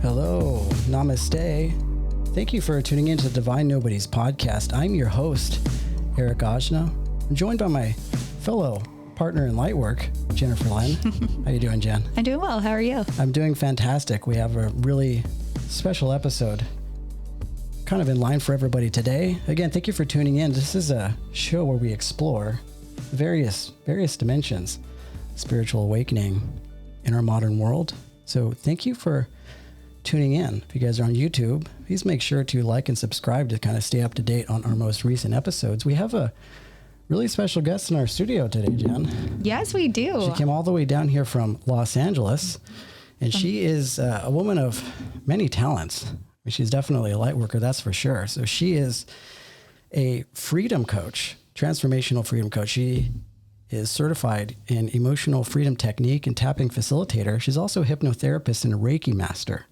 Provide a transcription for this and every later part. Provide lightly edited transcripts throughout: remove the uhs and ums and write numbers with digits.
Hello, namaste. Thank you for tuning in to the Divine Nobodies podcast. I'm your host, Eric Ajna. I'm joined by my fellow partner in Lightwork, Jennifer Lynn. How you doing, Jen? I'm doing well. How are you? I'm doing fantastic. We have a really special episode kind of in line for everybody today. Again, thank you for tuning in. This is a show where we explore various dimensions, spiritual awakening in our modern world. So thank you for tuning in. If you guys are on YouTube, please make sure to like and subscribe to kind of stay up to date on our most recent episodes. We have a really special guest in our studio today, Jen. Yes, we do. She came all the way down here from Los Angeles, and she is a woman of many talents. I mean, she's definitely a light worker, that's for sure. So she is a freedom coach, transformational freedom coach. She is certified in emotional freedom technique and tapping facilitator. She's also a hypnotherapist and a Reiki master.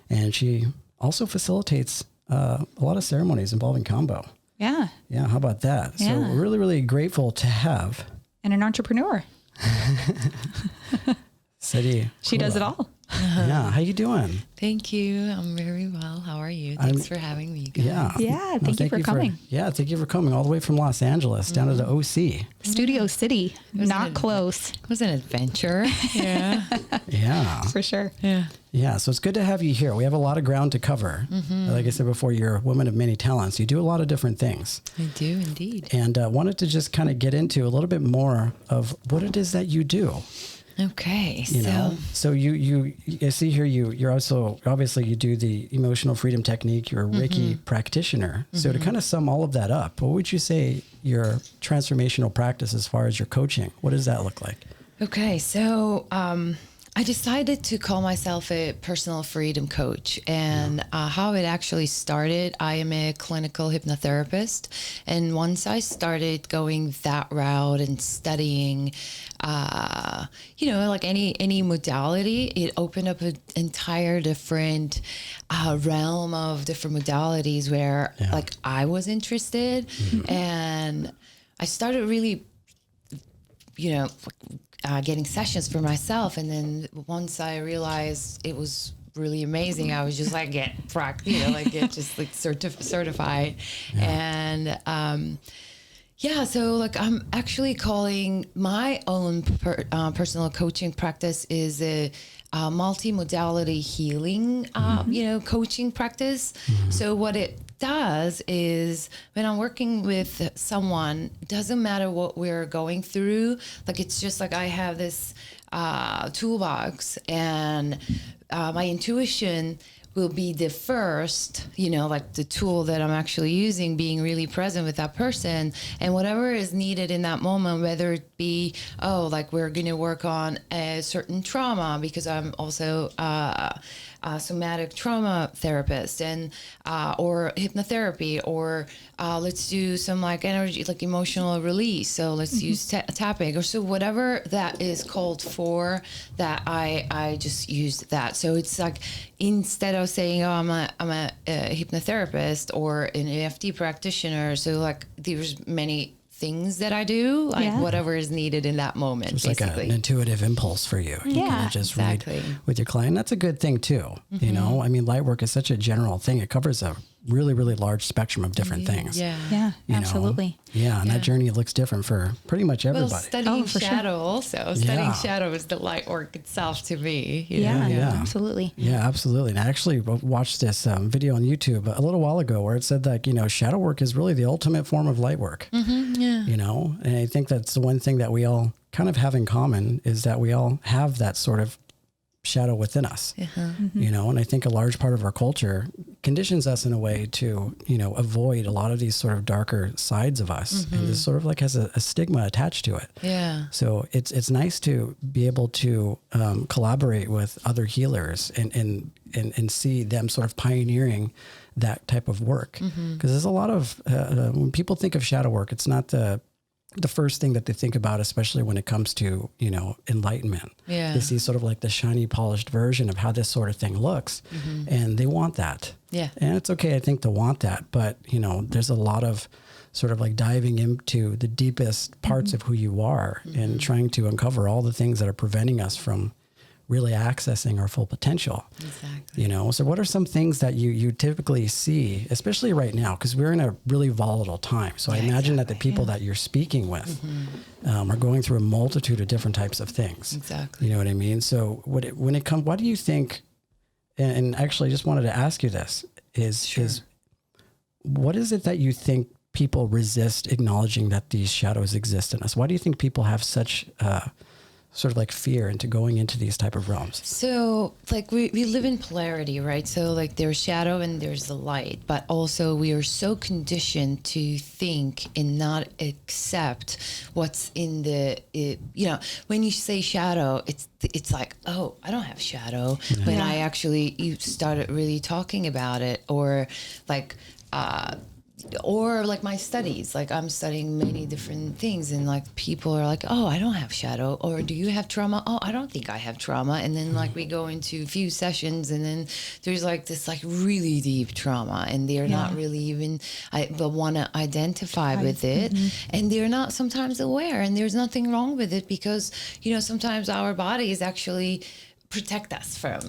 And she also facilitates a lot of ceremonies involving combo. Yeah. Yeah, how about that? Yeah. So we're really, really grateful to have. And an entrepreneur. Sedef She does it Culha. all. Yeah, how you doing? Thank you. I'm very well. How are you? Thanks for having me, guys. Yeah. Yeah, thank you for coming. Thank you for coming all the way from Los Angeles down to the OC. Studio City, not close. It was an adventure. Yeah. Yeah. For sure. Yeah. Yeah, so it's good to have you here. We have a lot of ground to cover. Like I said before, you're a woman of many talents. You do a lot of different things. I do indeed. And wanted to just kind of get into a little bit more of what it is that you do. Okay. You know, so you I see here you're also obviously you do the emotional freedom technique. You're a Reiki practitioner. So to kind of sum all of that up, what would you say your transformational practice as far as your coaching? What does that look like? Okay. So, I decided to call myself a personal freedom coach, and how it actually started, I am a clinical hypnotherapist. And once I started going that route and studying, like any modality, it opened up an entire different realm of different modalities where like I was interested, and I started really, getting sessions for myself. And then once I realized it was really amazing, I was just like, get certified. And, so like I'm actually calling my own personal coaching practice is a multi-modality healing, coaching practice. So what it does is when I'm working with someone, doesn't matter what we're going through, like it's just like I have this toolbox, and my intuition will be the first, like the tool that I'm actually using, being really present with that person, and whatever is needed in that moment, whether it be, like we're going to work on a certain trauma, because I'm also a somatic trauma therapist, and or hypnotherapy, or let's do some like energy, like emotional release. So let's use tapping, or so whatever that is called for, that I just use that. So it's like, instead of saying, I'm a hypnotherapist or an EFT practitioner, so like there's many things that I do, like whatever is needed in that moment. It's basically like an intuitive impulse for you. You kind of just read with your client. That's a good thing too. You know, I mean, light work is such a general thing. It covers a really, really large spectrum of different things. Yeah, absolutely. Yeah, and that journey looks different for pretty much everybody. Well, studying shadow also. Studying Yeah. shadow is the light work itself to me. Yeah, Yeah. absolutely. Yeah, absolutely. And I actually watched this video on YouTube a little while ago where it said that, shadow work is really the ultimate form of light work. And I think that's the one thing that we all kind of have in common, is that we all have that sort of shadow within us, and I think a large part of our culture conditions us in a way to, avoid a lot of these sort of darker sides of us, and this sort of like has a stigma attached to it. Yeah. So it's nice to be able to collaborate with other healers and see them sort of pioneering that type of work. Because there's a lot of, when people think of shadow work, it's not the first thing that they think about, especially when it comes to, enlightenment. Yeah. They see sort of like the shiny, polished version of how this sort of thing looks, and they want that. Yeah. And it's okay, I think, to want that. But, there's a lot of sort of like diving into the deepest parts of who you are and trying to uncover all the things that are preventing us from really accessing our full potential. Exactly. You know, so what are some things that you typically see, especially right now, because we're in a really volatile time. So I imagine that the people that you're speaking with are going through a multitude of different types of things. Exactly. You know what I mean? So when it comes, what do you think? And actually, I just wanted to ask you this: is what is it that you think people resist acknowledging that these shadows exist in us? Why do you think people have such sort of like fear into going into these type of realms? So like we live in polarity, right? So like there's shadow and there's the light, but also we are so conditioned to think and not accept what's in the, when you say shadow, it's like, oh, I don't have shadow. When I actually, you started really talking about it, or like my studies, like I'm studying many different things, and like people are like, oh, I don't have shadow, or do you have trauma? Oh, I don't think I have trauma. And then like we go into a few sessions, and then there's like this like really deep trauma, and they're not really even but want to identify with it, and they're not sometimes aware, and there's nothing wrong with it, because sometimes our bodies actually protect us from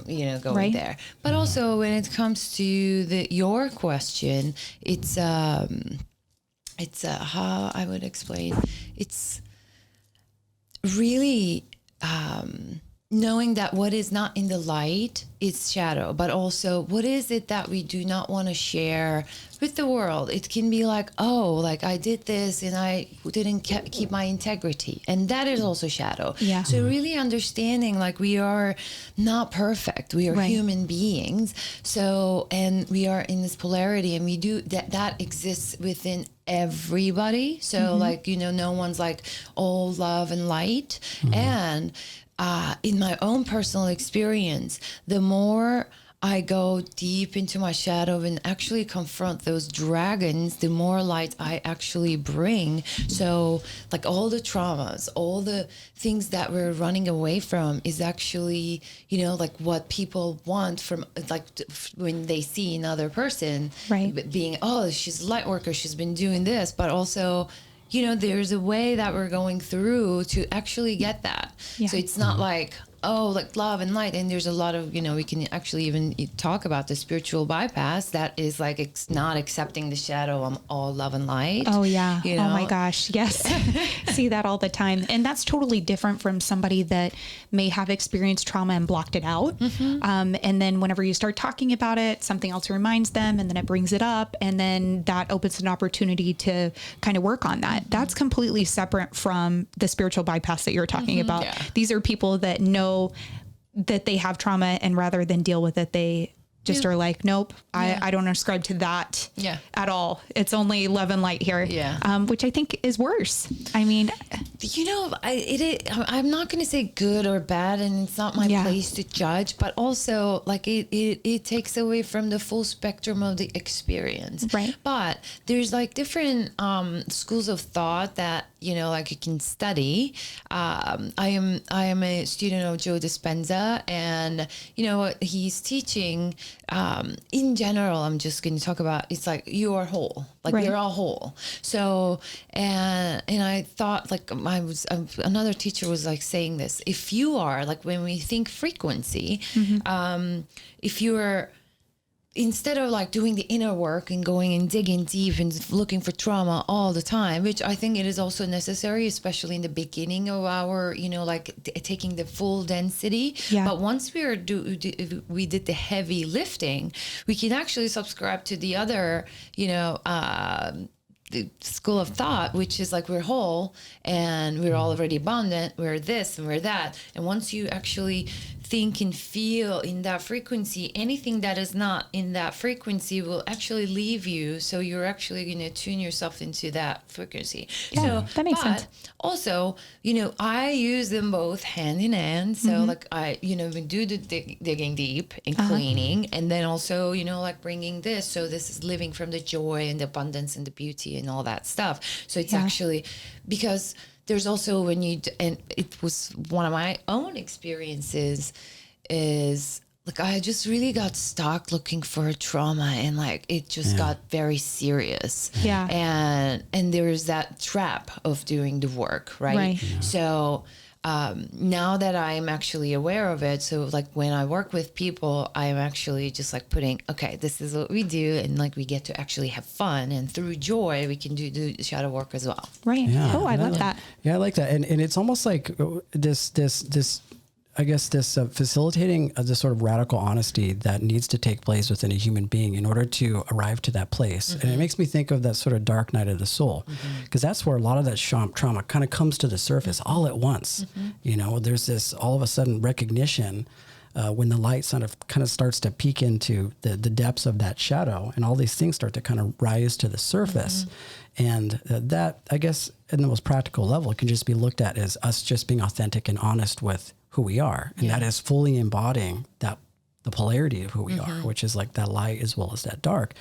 going there. But also when it comes to your question, it's how I would explain, it's really knowing that what is not in the light is shadow, but also what is it that we do not want to share with the world. It can be like, oh, like I did this and I didn't keep my integrity, and that is also shadow. So really understanding like we are not perfect, we are human beings, so, and we are in this polarity, and we do that exists within everybody. So like no one's like all love and light. And in my own personal experience, the more I go deep into my shadow and actually confront those dragons, the more light I actually bring. So like all the traumas, all the things that we're running away from is actually, like what people want from, like when they see another person being, oh, she's a light worker, she's been doing this, but also, there's a way that we're going through to actually get that. So it's not like, oh, like love and light. And there's a lot of, we can actually even talk about the spiritual bypass that is like, it's not accepting the shadow of all love and light. Oh yeah. Oh my gosh. Yes. See that all the time. And that's totally different from somebody that may have experienced trauma and blocked it out. And then whenever you start talking about it, something else reminds them, and then it brings it up, and then that opens an opportunity to kind of work on that. That's completely separate from the spiritual bypass that you're talking about. These are people that know that they have trauma, and rather than deal with it, they just are like, nope, I don't ascribe to that at all. It's only love and light here, which I think is worse. I mean, I'm not going to say good or bad, and it's not my place to judge, but also like it takes away from the full spectrum of the experience. But there's like different schools of thought that, like you can study. I am a student of Joe Dispenza, and what he's teaching, in general, I'm just going to talk about, it's like you are whole, like we're all whole. So, and I thought like another teacher was like saying this, if you are like, when we think frequency, if you're, instead of like doing the inner work and going and digging deep and looking for trauma all the time, which I think it is also necessary, especially in the beginning of our, like taking the full density. But once we did the heavy lifting, we can actually subscribe to the other, the school of thought, which is like we're whole and we're already abundant, we're this and we're that. And once you actually think and feel in that frequency, anything that is not in that frequency will actually leave you. So you're actually going to tune yourself into that frequency. So that makes sense. Also, I use them both hand in hand. So like I, we do the digging deep and cleaning, and then also, like bringing this. So this is living from the joy and the abundance and the beauty and all that stuff. So it's actually, because there's also and it was one of my own experiences, is like I just really got stuck looking for a trauma, and like it just got very serious. And there's that trap of doing the work, right? So now that I'm actually aware of it, so like when I work with people, I am actually just like putting, okay, this is what we do, and like we get to actually have fun, and through joy we can do shadow work as well. Right. Yeah. Oh, I love that. Yeah, I like that. And it's almost like this I guess this facilitating this sort of radical honesty that needs to take place within a human being in order to arrive to that place. And it makes me think of that sort of dark night of the soul, because that's where a lot of that trauma kind of comes to the surface all at once. You know, there's this all of a sudden recognition when the light kind of starts to peek into the depths of that shadow, and all these things start to kind of rise to the surface. And that, I guess, in the most practical level, can just be looked at as us just being authentic and honest with who we are. And that is fully embodying the polarity of who we are, which is like that light as well as that dark.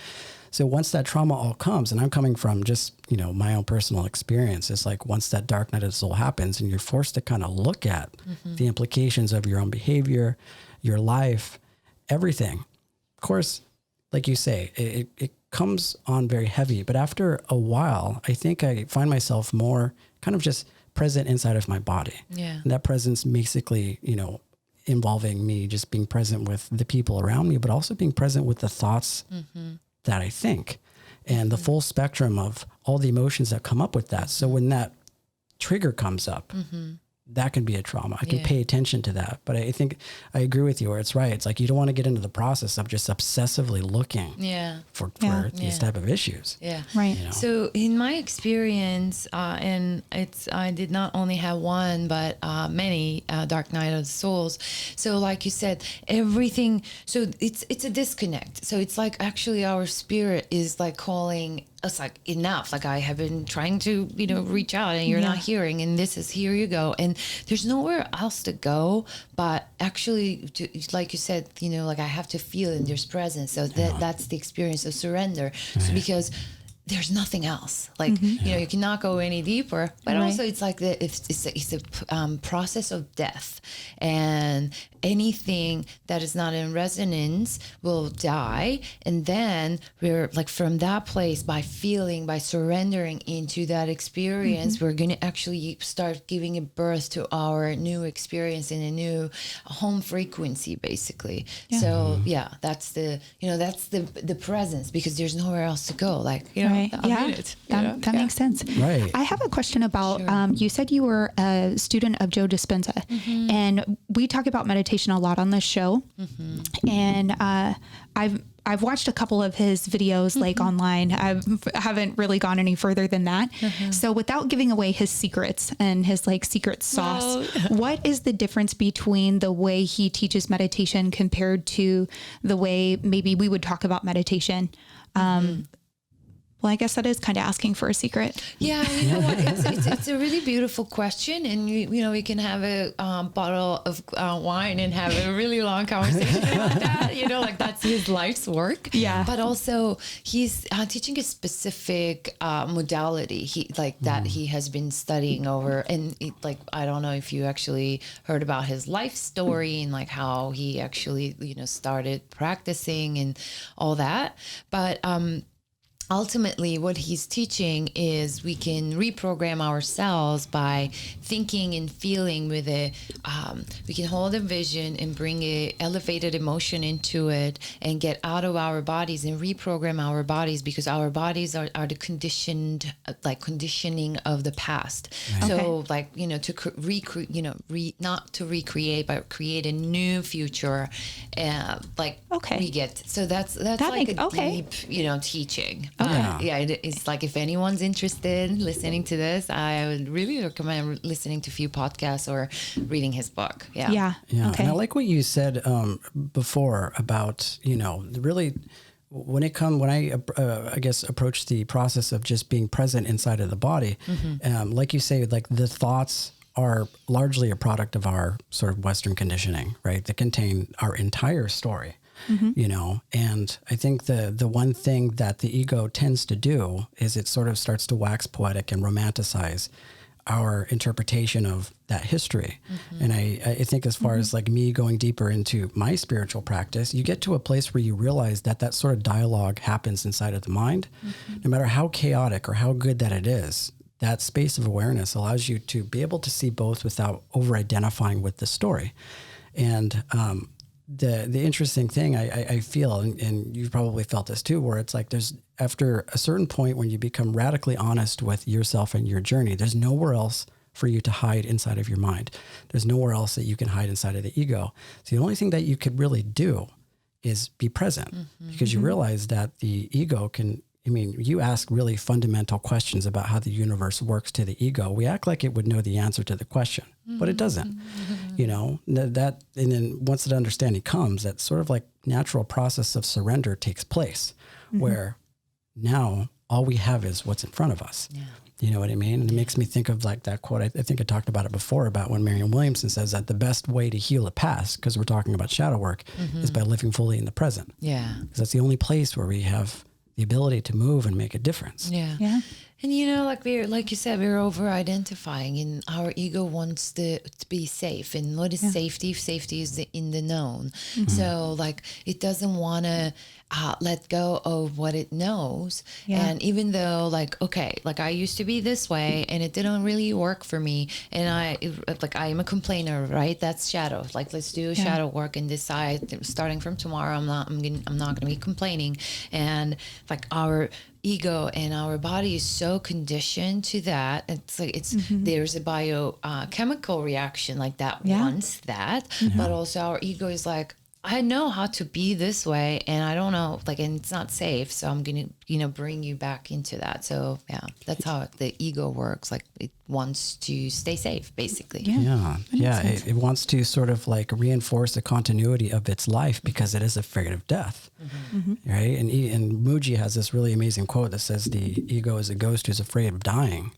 So once that trauma all comes, and I'm coming from just, you know, my own personal experience, it's like once that dark night of the soul happens and you're forced to kind of look at the implications of your own behavior, your life, everything. Of course, like you say, it comes on very heavy, but after a while, I think I find myself more kind of just present inside of my body. Yeah. And that presence basically, you know, involving me just being present with the people around me, but also being present with the thoughts that I think, and the full spectrum of all the emotions that come up with that. So when that trigger comes up, that can be a trauma. I can pay attention to that. But I think I agree with you where it's right. It's like you don't want to get into the process of just obsessively looking for these type of issues. Yeah. Right. You know? So in my experience, and I did not only have one, but many dark night of the souls. So like you said, everything, so it's a disconnect. So it's like actually our spirit is like calling us like, enough, like I have been trying to, you know, reach out and you're not hearing, and this is, here you go. And there's nowhere else to go, but actually, like you said, you know, like I have to feel in there's presence. So that's the experience of surrender. So because there's nothing else, like, you know, you cannot go any deeper, but also it's like it's a process of death, and anything that is not in resonance will die. And then we're like, from that place, by feeling, by surrendering into that experience, we're going to actually start giving a birth to our new experience in a new home frequency, basically. So that's the, you know, that's the presence, because there's nowhere else to go. Like, you know, that makes sense. Right. I have a question about, you said you were a student of Joe Dispenza, and we talk about meditation a lot on this show. And I've watched a couple of his videos like online. I haven't really gone any further than that. So without giving away his secrets and his like secret sauce, what is the difference between the way he teaches meditation compared to the way maybe we would talk about meditation? Well, I guess that is kind of asking for a secret. Yeah, you know what? It's a really beautiful question, and you know, we can have a bottle of wine and have a really long conversation about that. You know, like that's his life's work. Yeah. But also, he's teaching a specific modality. He has been studying over, and like I don't know if you actually heard about his life story and like how he actually, you know, started practicing and all that, but ultimately, what he's teaching is we can reprogram ourselves by thinking and feeling with it. We can hold a vision and bring a elevated emotion into it and get out of our bodies and reprogram our bodies, because our bodies are the conditioning of the past. Right. So like, you know, to recreate, you know, not to recreate, but create a new future. We get, so that's like a deep, you know, teaching. It's like, if anyone's interested in listening to this, I would really recommend listening to a few podcasts or reading his book. Okay. And I like what you said before about, you know, really when I guess approach the process of just being present inside of the body, like you say, like the thoughts are largely a product of our sort of Western conditioning, right? That contain our entire story. You know, and I think the one thing that the ego tends to do is it sort of starts to wax poetic and romanticize our interpretation of that history. And I think as far as like me going deeper into my spiritual practice, you get to a place where you realize that that sort of dialogue happens inside of the mind, no matter how chaotic or how good that it is, that space of awareness allows you to be able to see both without over-identifying with the story. And the interesting thing I feel, and you've probably felt this too, where it's like there's, after a certain point when you become radically honest with yourself and your journey, there's nowhere else for you to hide inside of your mind. There's nowhere else that you can hide inside of the ego. So the only thing that you could really do is be present, because you realize that the ego can, I mean, you ask really fundamental questions about how the universe works to the ego. We act like it would know the answer to the question, but it doesn't, you know, that, and then once that understanding comes, that sort of like natural process of surrender takes place, where now all we have is what's in front of us. Yeah. You know what I mean? And it makes me think of like that quote. I think I talked about it before, about when Marianne Williamson says that the best way to heal a past, because we're talking about shadow work, is by living fully in the present. Yeah. Because that's the only place where we have the ability to move and make a difference. Yeah. Yeah. And you know, like you said, we're over identifying, and our ego wants to be safe. And what is safety? Safety is in the known. So like, it doesn't want to let go of what it knows. And even though like, okay, like I used to be this way and it didn't really work for me. And I am a complainer, right? That's shadow. Like, let's do shadow work and decide starting from tomorrow, I'm not going to be complaining. And like our ego and our body is so conditioned to that. It's like there's a biochemical reaction like that wants that, but also our ego is like, I know how to be this way, and I don't know, like, and it's not safe. So I'm going to, bring you back into that. So yeah, that's how the ego works. Like, it wants to stay safe, basically. Yeah. It wants to sort of like reinforce the continuity of its life because it is afraid of death. Right. And Muji has this really amazing quote that says the ego is a ghost who's afraid of dying.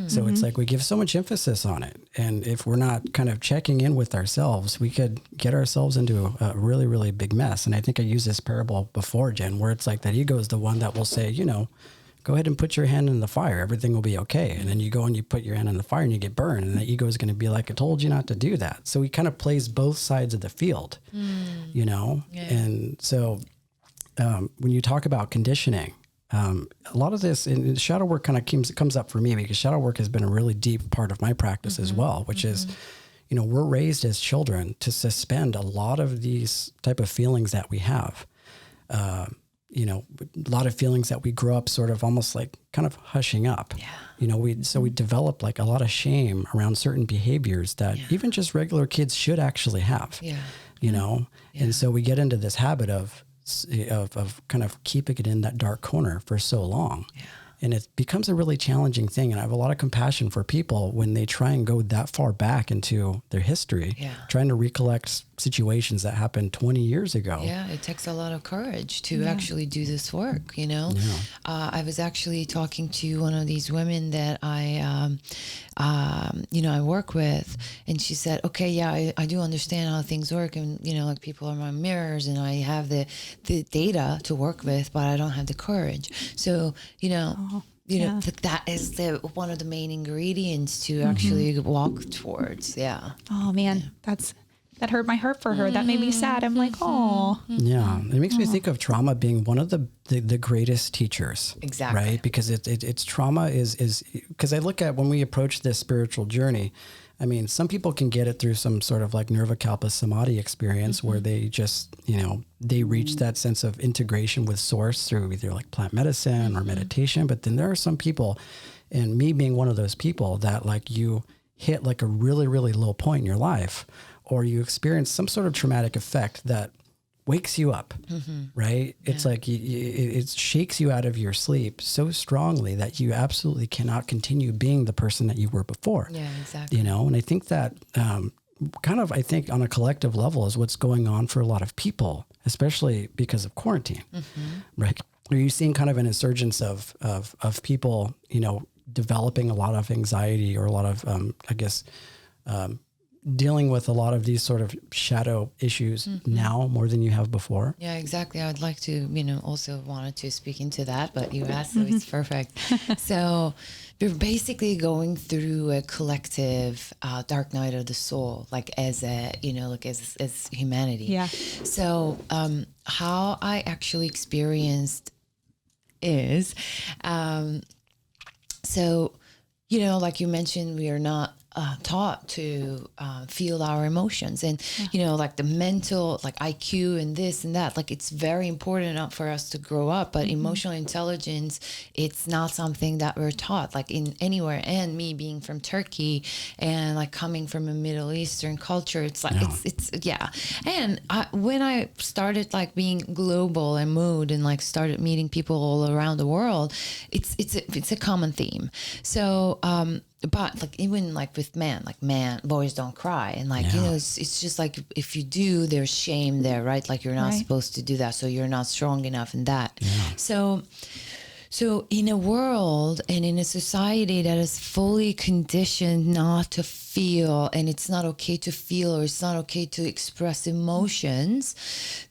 So it's like we give so much emphasis on it. And if we're not kind of checking in with ourselves, we could get ourselves into a really, really big mess. And I think I used this parable before, Jen, where it's like that ego is the one that will say, go ahead and put your hand in the fire. Everything will be okay. And then you go and you put your hand in the fire and you get burned. And the ego is going to be like, I told you not to do that. So he kind of plays both sides of the field, And so when you talk about conditioning, a lot of this in shadow work kind of comes up for me, because shadow work has been a really deep part of my practice as well, which is, we're raised as children to suspend a lot of these type of feelings that we have. A lot of feelings that we grow up sort of almost like kind of hushing up. We develop like a lot of shame around certain behaviors that even just regular kids should actually have. And so we get into this habit of kind of keeping it in that dark corner for so long. And it becomes a really challenging thing. And I have a lot of compassion for people when they try and go that far back into their history, trying to recollect situations that happened 20 years ago. Yeah, it takes a lot of courage to actually do this work, I was actually talking to one of these women that I work with, and she said, okay, I do understand how things work. And, like, people are my mirrors and I have the data to work with, but I don't have the courage. So, that is one of the main ingredients to actually walk towards. Yeah. Oh man, that hurt my heart for her. That made me sad. I'm like, oh. Yeah. It makes me think of trauma being one of the greatest teachers. Exactly. Right? Because it's trauma is because I look at when we approach this spiritual journey, I mean, some people can get it through some sort of like nirvikalpa samadhi experience where they just, they reach that sense of integration with source through either like plant medicine or meditation. But then there are some people, and me being one of those people, that like you hit like a really, really low point in your life, or you experience some sort of traumatic effect that wakes you up, right? Yeah. It's like it shakes you out of your sleep so strongly that you absolutely cannot continue being the person that you were before. Yeah, exactly. And I think that I think on a collective level is what's going on for a lot of people, especially because of quarantine, right? Are you seeing kind of an insurgence of people, developing a lot of anxiety or a lot of, dealing with a lot of these sort of shadow issues now more than you have before? Yeah, exactly. I would like to, also wanted to speak into that, but you asked, so it's perfect. So we're basically going through a collective dark night of the soul, like as a, as humanity. Yeah. So how I actually experienced is, like you mentioned, we are not taught to feel our emotions, and like the mental, like IQ and this and that, like it's very important for us to grow up, but emotional intelligence, it's not something that we're taught like in anywhere. And me being from Turkey and like coming from a Middle Eastern culture, it's like it's and when I started like being global and moved and like started meeting people all around the world, it's a common theme. So but like even like with boys don't cry, and like it's just like if you do, there's shame there, right? Like you're not supposed to do that, so you're not strong enough in that. So in a world and in a society that is fully conditioned not to feel, and it's not okay to feel, or it's not okay to express emotions,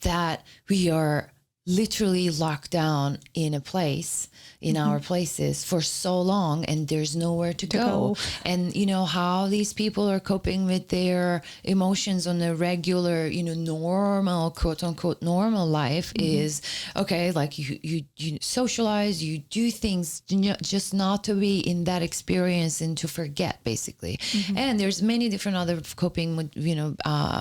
that we are literally locked down in a place, in our places for so long, and there's nowhere to go. And how these people are coping with their emotions on a regular, normal, quote unquote normal life is okay. Like you socialize, you do things just not to be in that experience and to forget, basically. And there's many different other coping with,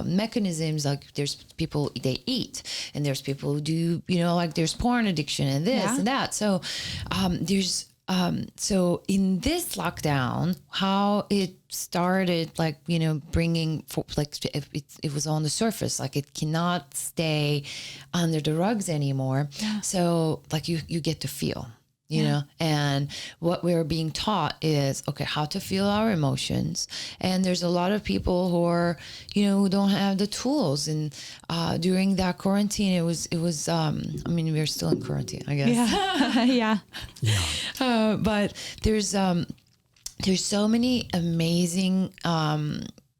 mechanisms. Like there's people, they eat, and there's people who do, like there's porn addiction and this and that. So so in this lockdown, how it started, like, bringing, like, it was on the surface, like it cannot stay under the rugs anymore. So like you get to feel, and what we're being taught is, okay, how to feel our emotions. And there's a lot of people who are, who don't have the tools. And during that quarantine, it was, we're still in quarantine, I guess. But there's so many amazing,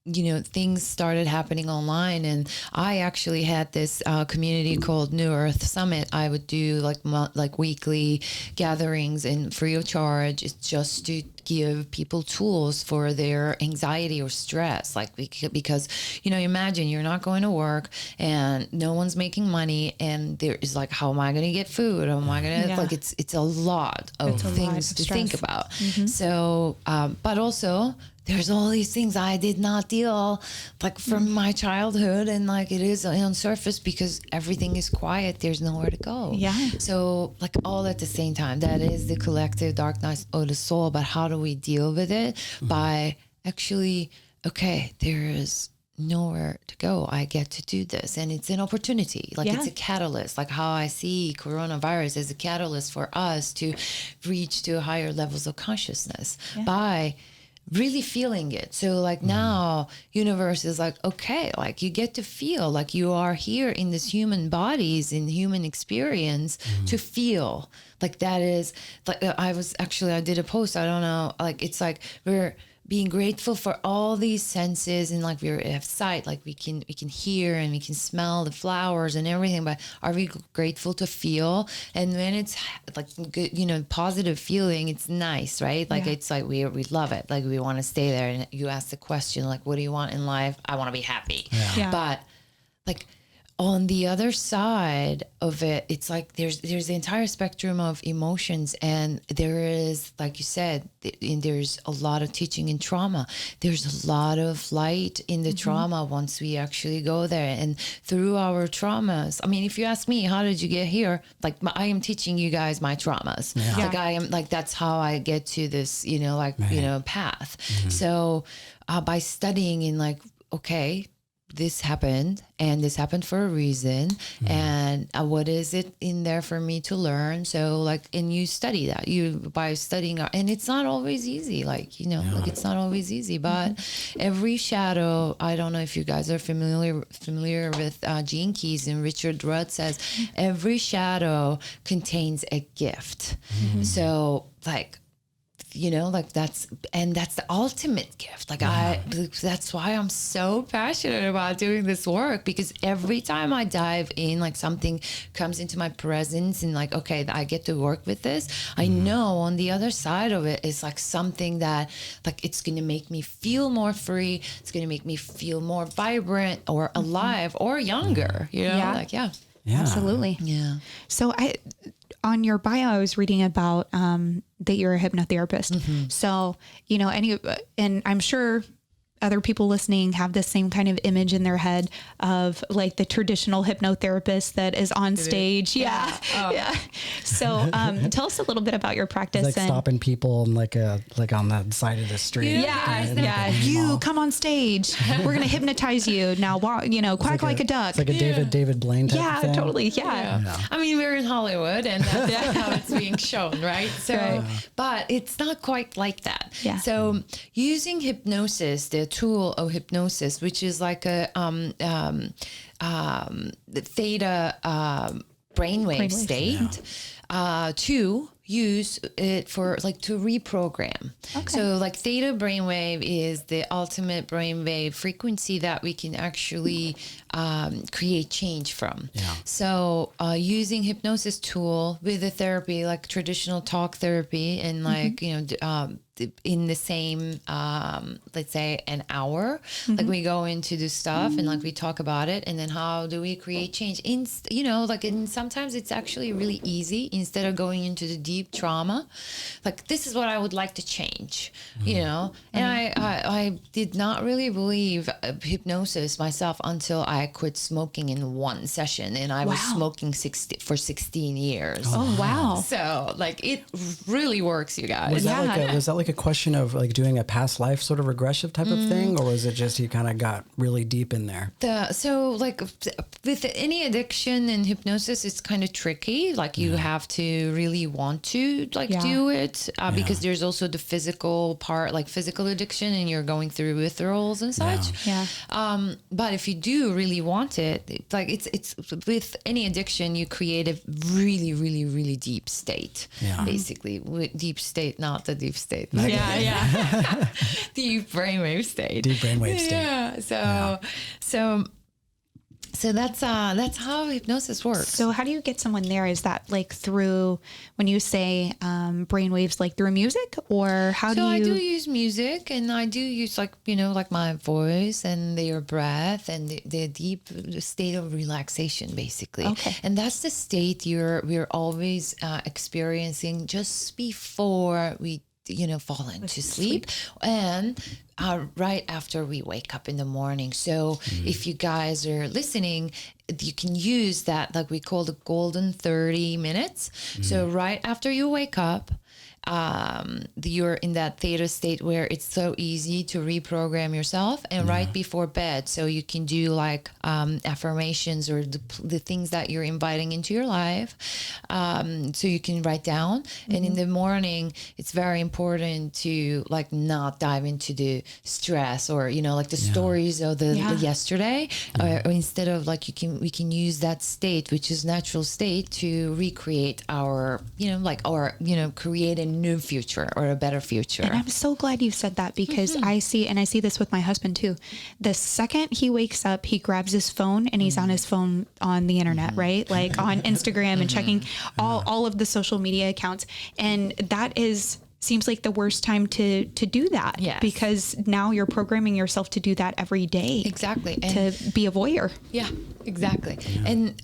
things started happening online. And I actually had this community called New Earth Summit. I would do like weekly gatherings and free of charge. It's just to give people tools for their anxiety or stress. Like, because, imagine you're not going to work and no one's making money, and there is like, how am I going to get food? How am I going to, like, it's a lot of things to think about. So, but also, there's all these things I did not deal, like, from my childhood, and like it is on surface because everything is quiet. There's nowhere to go. So like all at the same time, that is the collective dark night of the soul. But how do we deal with it? By actually, okay, there is nowhere to go. I get to do this, and it's an opportunity. Like it's a catalyst. Like how I see coronavirus as a catalyst for us to reach to higher levels of consciousness by really feeling it. So like now universe is like, okay, like you get to feel like you are here in this human bodies, in human experience, to feel like that is like, I did a post, I don't know, like it's like we're being grateful for all these senses, and like we have sight, like we can hear and we can smell the flowers and everything, but are we grateful to feel? And when it's like good, positive feeling, it's nice, right? Like it's like we love it, like we want to stay there. And you ask the question, like, what do you want in life? I want to be happy. But like on the other side of it, it's like there's the entire spectrum of emotions, and there is, like you said, there's a lot of teaching in trauma. There's a lot of light in the trauma once we actually go there, and through our traumas. I mean, if you ask me, how did you get here? Like I am teaching you guys my traumas. Like I am, like that's how I get to this, path. So by studying in like, okay, this happened, and this happened for a reason, and what is it in there for me to learn? So like, and you study that, by studying, and it's not always easy, like, like it's not always easy, but every shadow, I don't know if you guys are familiar with Gene Keys, and Richard Rudd says every shadow contains a gift. So like, like that's the ultimate gift. Like that's why I'm so passionate about doing this work, because every time I dive in, like something comes into my presence, and like, okay, I get to work with this. I know on the other side of it is like something that, like, it's going to make me feel more free. It's going to make me feel more vibrant or alive or younger, like, absolutely. Yeah. So on your bio, I was reading about that you're a hypnotherapist. So, you know, and I'm sure other people listening have the same kind of image in their head of like the traditional hypnotherapist that is on stage. Yeah. Yeah. So tell us a little bit about your practice. Like stopping people and like on the side of the street. Yeah. You come on stage. We're going to hypnotize you. Now, quack like a duck. It's like a David Blaine type of thing. Totally. Yeah. I mean, we're in Hollywood and that's how it's being shown, right? So, but it's not quite like that. Yeah. So using hypnosis, the tool of hypnosis, which is like a the theta brainwave state, to use it for like to reprogram. So like theta brainwave is the ultimate brainwave frequency that we can actually create change from. So using hypnosis tool with a therapy like traditional talk therapy and like in the same let's say an hour, like we go into the stuff and like we talk about it, and then how do we create change in sometimes it's actually really easy. Instead of going into the deep trauma, like this is what I would like to change, and I did not really believe hypnosis myself until I quit smoking in one session, and I was smoking for 16 years. Oh wow. So like it really works, you guys. Was that like a question of like doing a past life sort of regressive type of thing, or was it just you kind of got really deep in there? So like with any addiction and hypnosis, it's kind of tricky. Like you have to really want to do it because there's also the physical part, like physical addiction, and you're going through withdrawals and such. But if you do really want it, like it's with any addiction, you create a really, really, really deep state. Basically, deep state, not the deep state. Deep brainwave state. Deep brainwave state. So that's how hypnosis works. So how do you get someone there? Is that like through, when you say brainwaves, like through music, or how do you? So I do use music, and I do use like my voice and your breath and the deep state of relaxation, basically. Okay. And that's the state we're always experiencing just before we fall into sleep. And right after we wake up in the morning. So if you guys are listening, you can use that, like we call the golden 30 minutes. So right after you wake up, you're in that theta state where it's so easy to reprogram yourself, and right before bed, so you can do like affirmations or the things that you're inviting into your life, so you can write down. And in the morning, it's very important to like not dive into the stress or like the stories of the yesterday, or instead of like we can use that state, which is natural state, to recreate our create a new future or a better future. And I'm so glad you said that, because I see this with my husband too. The second he wakes up, he grabs his phone and he's on his phone on the internet, right? Like on Instagram and checking all of the social media accounts. And that seems like the worst time to do that, because now you're programming yourself to do that every day. Exactly. And to be a voyeur. Yeah, exactly. And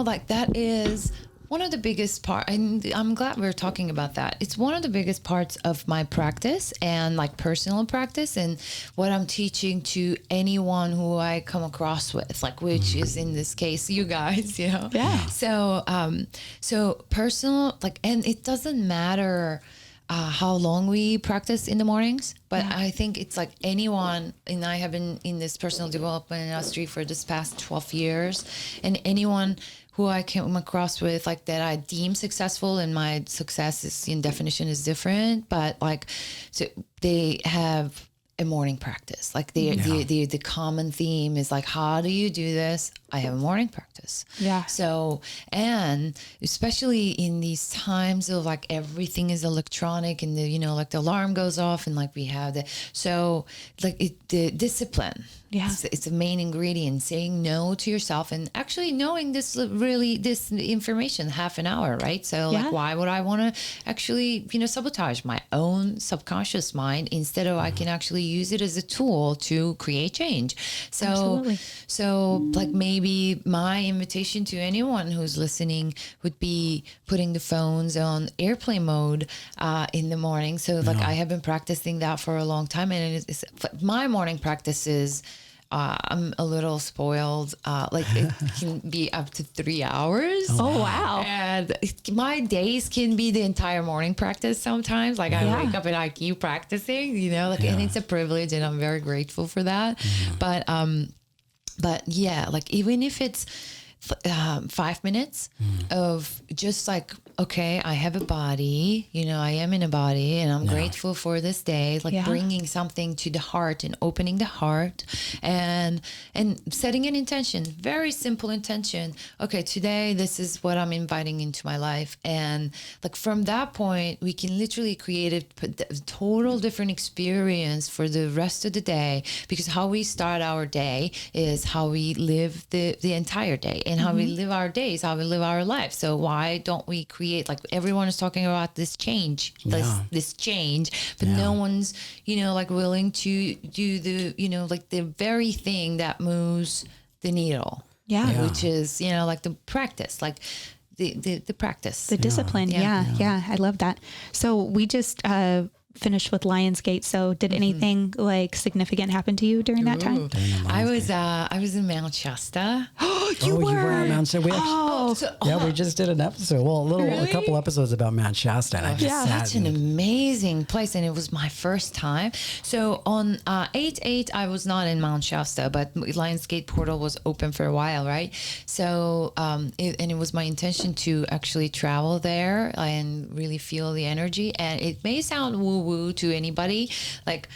like that is one of the biggest part, and I'm glad we're talking about that. It's one of the biggest parts of my practice and like personal practice, and what I'm teaching to anyone who I come across with, like, which is in this case, you guys, Yeah. So personal, like, and it doesn't matter how long we practice in the mornings, but I think it's like anyone, and I have been in this personal development industry for this past 12 years, and anyone who I come across with, like, that I deem successful, and my success is in definition is different, but like, so they have a morning practice. Like the common theme is like, how do you do this? I have a morning practice. Yeah. So, and especially in these times of like everything is electronic, and like the alarm goes off, and like we have the discipline It's the main ingredient, saying no to yourself and actually knowing this information half an hour, right? So like, why would I want to actually, sabotage my own subconscious mind instead of I can actually use it as a tool to create change. So like maybe my invitation to anyone who's listening would be putting the phones on airplane mode in the morning. So like I have been practicing that for a long time, and my morning practices. I'm a little spoiled. Like it can be up to 3 hours. Oh, wow. And my days can be the entire morning practice sometimes. Like I wake up and I keep practicing, and it's a privilege and I'm very grateful for that. But yeah, like even if it's 5 minutes of just like, okay, I have a body, I am in a body and I'm grateful for this day, like bringing something to the heart and opening the heart and setting an intention, very simple intention. Okay, today, this is what I'm inviting into my life. And like from that point, we can literally create a total different experience for the rest of the day, because how we start our day is how we live the entire day. And how we live our days, how we live our life. So why don't we create, like everyone is talking about this change, this change, but no one's, like willing to do the, like the very thing that moves the needle. Which is, like the practice, like the practice. The discipline. Yeah. I love that. So we just, finished with Lionsgate. So did anything like significant happen to you during that time? I was in Mount Shasta. You were at Mount Shasta. We just did an episode. Well, a couple episodes about Mount Shasta. And I just such an amazing place, and it was my first time. So on 8/8, I was not in Mount Shasta, but Lionsgate portal was open for a while, right? So it was my intention to actually travel there and really feel the energy. And it may sound woo to anybody, like,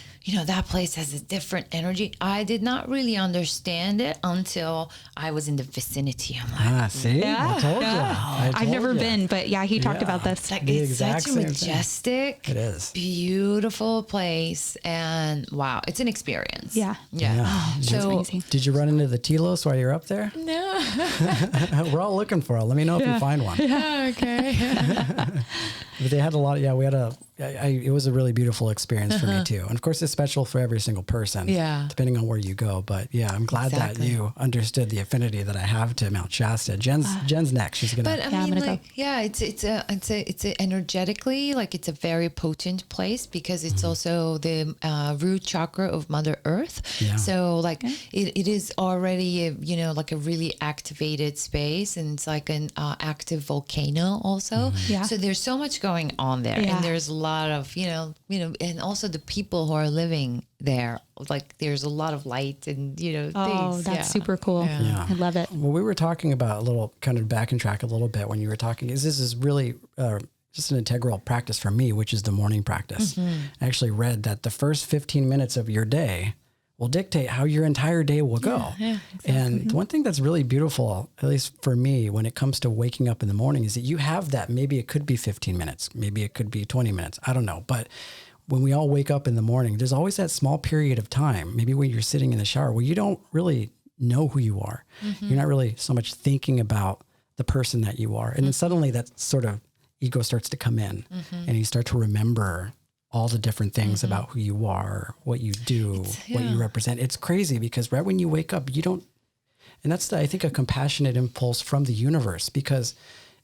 that place has a different energy. I did not really understand it until I was in the vicinity. I'm like, see? I told you. I've never been, but he talked about this. Like, it's such a majestic, it is beautiful place. And wow, it's an experience. Yeah. So did you run into the Telos while you're up there? No. We're all looking for it. Let me know if you find one. Okay. But they had a lot. We had it was a really beautiful experience for me too. And of course, it's special for every single person, depending on where you go. But I'm glad that you understood the affinity that I have to Mount Shasta. Jen's next. She's gonna. But I mean, it's energetically, like, it's a very potent place, because it's also the root chakra of Mother Earth. Yeah. So like it is already like a really activated space, and it's like an active volcano also. So there's so much going on there, and there's a lot of and also the people who are living there, like there's a lot of light and things. That's super cool. I love it. Well, we were talking about a little, kind of back and track a little bit when you were talking, this is really just an integral practice for me, which is the morning practice. I actually read that the first 15 minutes of your day will dictate how your entire day will go. Exactly. And one thing that's really beautiful, at least for me, when it comes to waking up in the morning, is that you have that. Maybe it could be 15 minutes, maybe it could be 20 minutes. I don't know. But when we all wake up in the morning, there's always that small period of time, maybe when you're sitting in the shower, where you don't really know who you are. You're not really so much thinking about the person that you are. And then suddenly that sort of ego starts to come in, and you start to remember all the different things about who you are, what you do, what you represent. It's crazy, because right when you wake up, you don't, and that's I think a compassionate impulse from the universe, because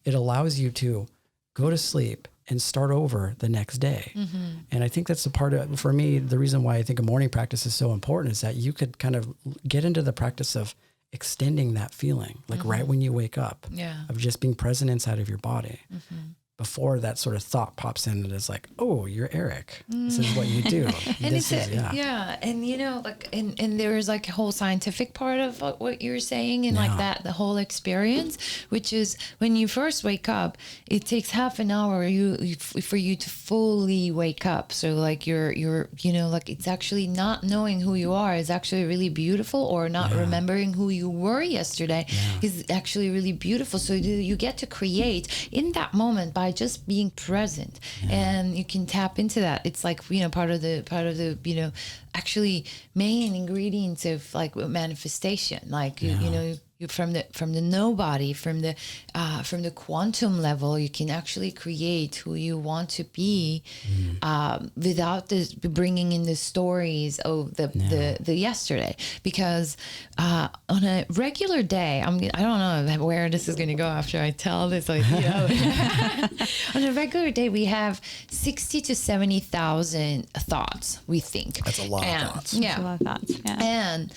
it allows you to go to sleep and start over the next day. And I think that's the part of, for me, the reason why I think a morning practice is so important, is that you could kind of get into the practice of extending that feeling, like right when you wake up, of just being present inside of your body. Before that sort of thought pops in, and it's like, oh, you're Eric. This is what you do. And and like, and there is like a whole scientific part of what you're saying, and like that, the whole experience, which is when you first wake up, it takes half an hour for you to fully wake up. So like you're like, it's actually not knowing who you are is actually really beautiful, or not remembering who you were yesterday is actually really beautiful. So you get to create in that moment by just being present, and you can tap into that. It's like part of the actually main ingredients of like manifestation. Like you know, from the nobody, from the quantum level, you can actually create who you want to be without this bringing in the stories of the yesterday. Because on a regular day, I don't know where this is going to go after I tell this. Like, you know, on a regular day, we have 60 to 70,000 thoughts. We think that's a lot of thoughts. Yeah, that's a lot of thoughts. Yeah. And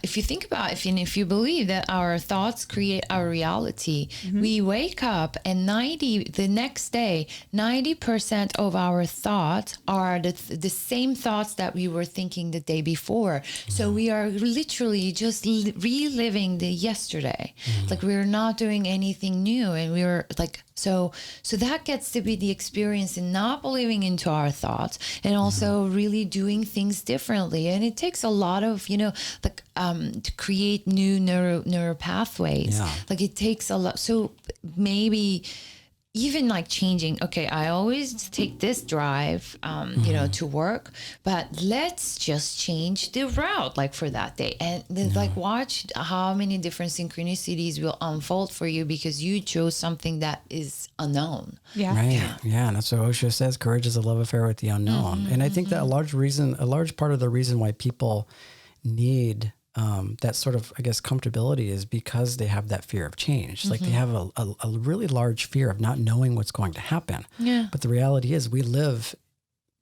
if you think about, if you believe that our thoughts create our reality, we wake up and the next day, 90% of our thoughts are the same thoughts that we were thinking the day before. So we are literally just reliving the yesterday. Like we're not doing anything new, and we're like, so that gets to be the experience in not believing into our thoughts, and also really doing things differently. And it takes a lot of, you know, like to create new neural pathways. Like it takes a lot. So maybe even like changing, okay, I always take this drive, you know, to work, but let's just change the route, like for that day. And then like watch how many different synchronicities will unfold for you because you chose something that is unknown. Yeah. Right. Yeah. And that's what Osho says. Courage is a love affair with the unknown. And I think that a large part of the reason why people need that sort of, I guess, comfortability is because they have that fear of change. Like they have a really large fear of not knowing what's going to happen. Yeah. But the reality is we live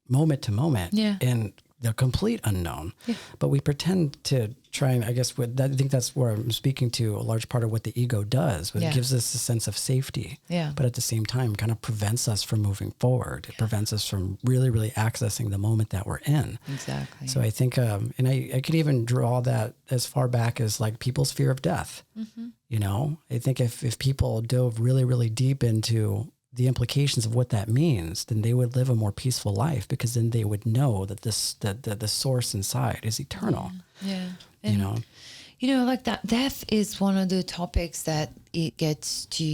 moment to moment in the complete unknown, but we pretend to try and, I guess, I think that's where I'm speaking to a large part of what the ego does. It gives us a sense of safety, but at the same time kind of prevents us from moving forward. It prevents us from really, really accessing the moment that we're in. Exactly. So I think, and I could even draw that as far back as like people's fear of death. You know, I think if people dove really, really deep into the implications of what that means, then they would live a more peaceful life, because then they would know that the source inside is eternal. Yeah. And, you know, like that death is one of the topics that it gets to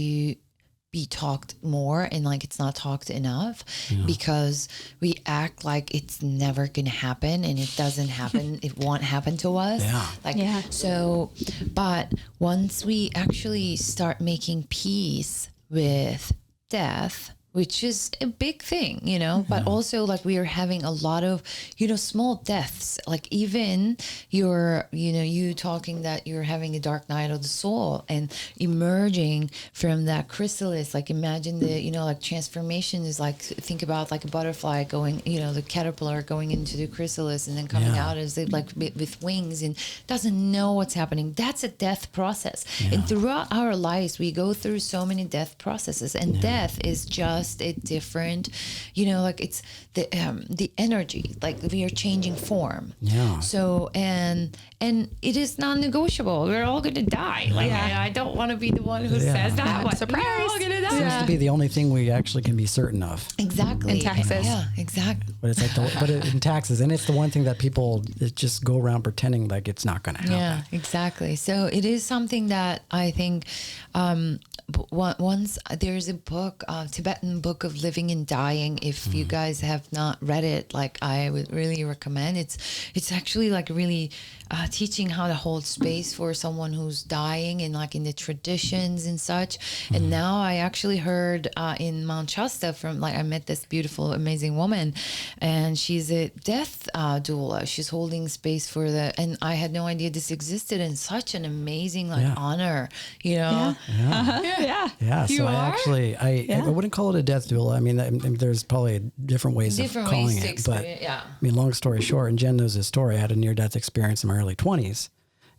be talked more, and like it's not talked enough because we act like it's never going to happen, and it doesn't happen. It won't happen to us. So, but once we actually start making peace with death, which is a big thing, you know, but also like we are having a lot of, you know, small deaths, like even you talking that you're having a dark night of the soul and emerging from that chrysalis. Like imagine the, you know, like transformation is like, think about like a butterfly going, you know, the caterpillar going into the chrysalis and then coming out as they like with wings and doesn't know what's happening. That's a death process. And throughout our lives, we go through so many death processes, and death is just a different, you know, like it's the energy, like we are changing form. So and it is non-negotiable. We're all going to die. Like I don't want to be the one who says that. What? Surprise! We're all going to die. seems to be the only thing we actually can be certain of. Exactly. In taxes. Yeah, exactly. But it's like, in taxes, and it's the one thing that people just go around pretending like it's not going to happen. Yeah, exactly. So it is something that I think once there's a book, Tibetan Book of Living and Dying. If you guys have not read it, like I would really recommend. It's actually like really teaching how to hold space for someone who's dying and like in the traditions and such. And now I actually heard in Mount Shasta from like, I met this beautiful, amazing woman, and she's a death doula. She's holding space for and I had no idea this existed, and such an amazing honor, you know? Yeah. So I wouldn't call it a death doula. I mean, there's probably different ways of calling it, but I mean, long story short, and Jen knows this story, I had a near-death experience in my early 20s.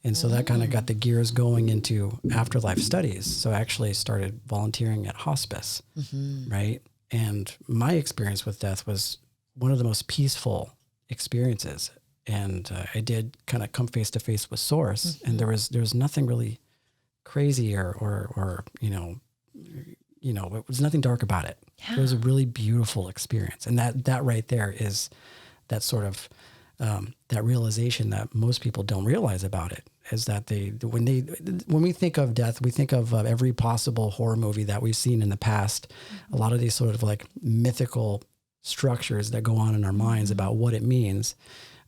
And so that kind of got the gears going into afterlife studies. So I actually started volunteering at hospice, right? And my experience with death was one of the most peaceful experiences. And I did kind of come face to face with Source, and there was nothing really crazy or it was nothing dark about it. It was a really beautiful experience. And that right there is that sort of that realization that most people don't realize about it, is that when we think of death, we think of every possible horror movie that we've seen in the past. A lot of these sort of like mythical structures that go on in our minds about what it means.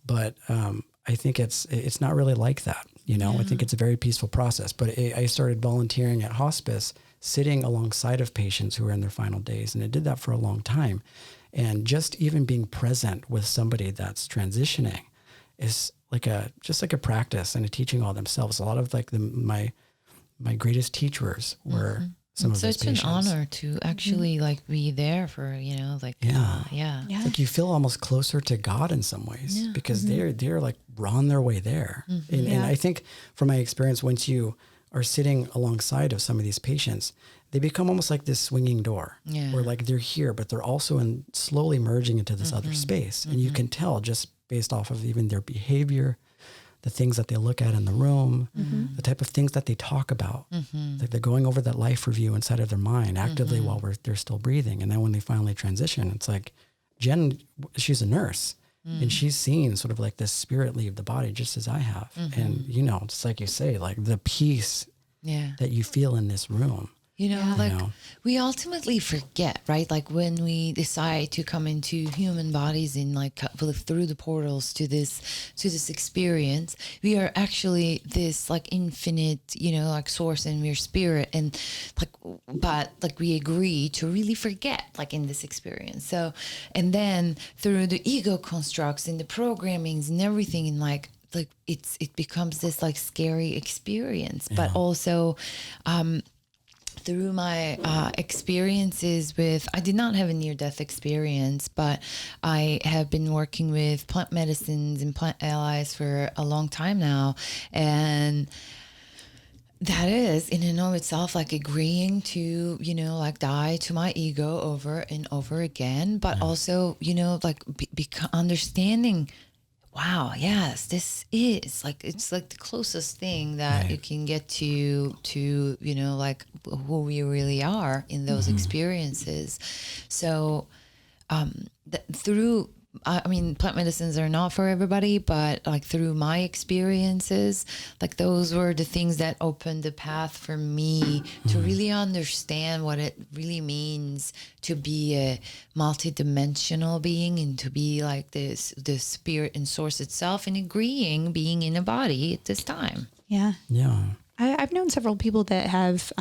but I think it's not really like that. You know, I think it's a very peaceful process. But I started volunteering at hospice, sitting alongside of patients who are in their final days, and I did that for a long time. And just even being present with somebody that's transitioning is just like a practice and a teaching all themselves. A lot of like my greatest teachers were some of those patients. Such an honor to actually like be there for, you know, like, It's like you feel almost closer to God in some ways because they're like on their way there. And I think from my experience, once you are sitting alongside of some of these patients, they become almost like this swinging door where like they're here, but they're also slowly merging into this other space. And you can tell just based off of even their behavior, the things that they look at in the room, the type of things that they talk about. Like they're going over that life review inside of their mind actively while they're still breathing. And then when they finally transition, it's like Jen, she's a nurse and she's seen sort of like this spirit leave the body just as I have. And, you know, just like you say, like the peace that you feel in this room. You know, we ultimately forget, right? Like when we decide to come into human bodies and like through the portals to this experience, we are actually this like infinite, you know, like source and we're spirit, and like, but like we agree to really forget like in this experience. So, and then through the ego constructs and the programmings and everything, and like it becomes this like scary experience, but also, through my experiences with, I did not have a near-death experience, but I have been working with plant medicines and plant allies for a long time now. And that is in and of itself like agreeing to, you know, like die to my ego over and over again, but also, you know, like understanding, wow, yes, this is like, it's like the closest thing that you can get to, you know, like who we really are in those experiences. So through, I mean, plant medicines are not for everybody, but like through my experiences, like those were the things that opened the path for me to really understand what it really means to be a multidimensional being and to be like the spirit and source itself, and agreeing being in a body at this time. Yeah. Yeah. I've known several people that have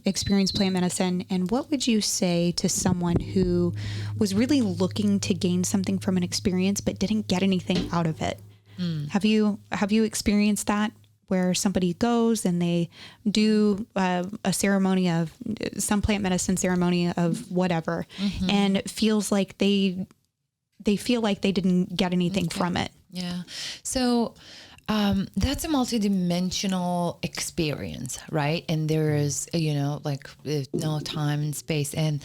experienced plant medicine. And what would you say to someone who was really looking to gain something from an experience but didn't get anything out of it? Have you experienced that, where somebody goes and they do a ceremony of some plant medicine ceremony of whatever, and feels like they feel like they didn't get anything from it? Yeah. So that's a multidimensional experience, right? And there is, you know, like no time and space. And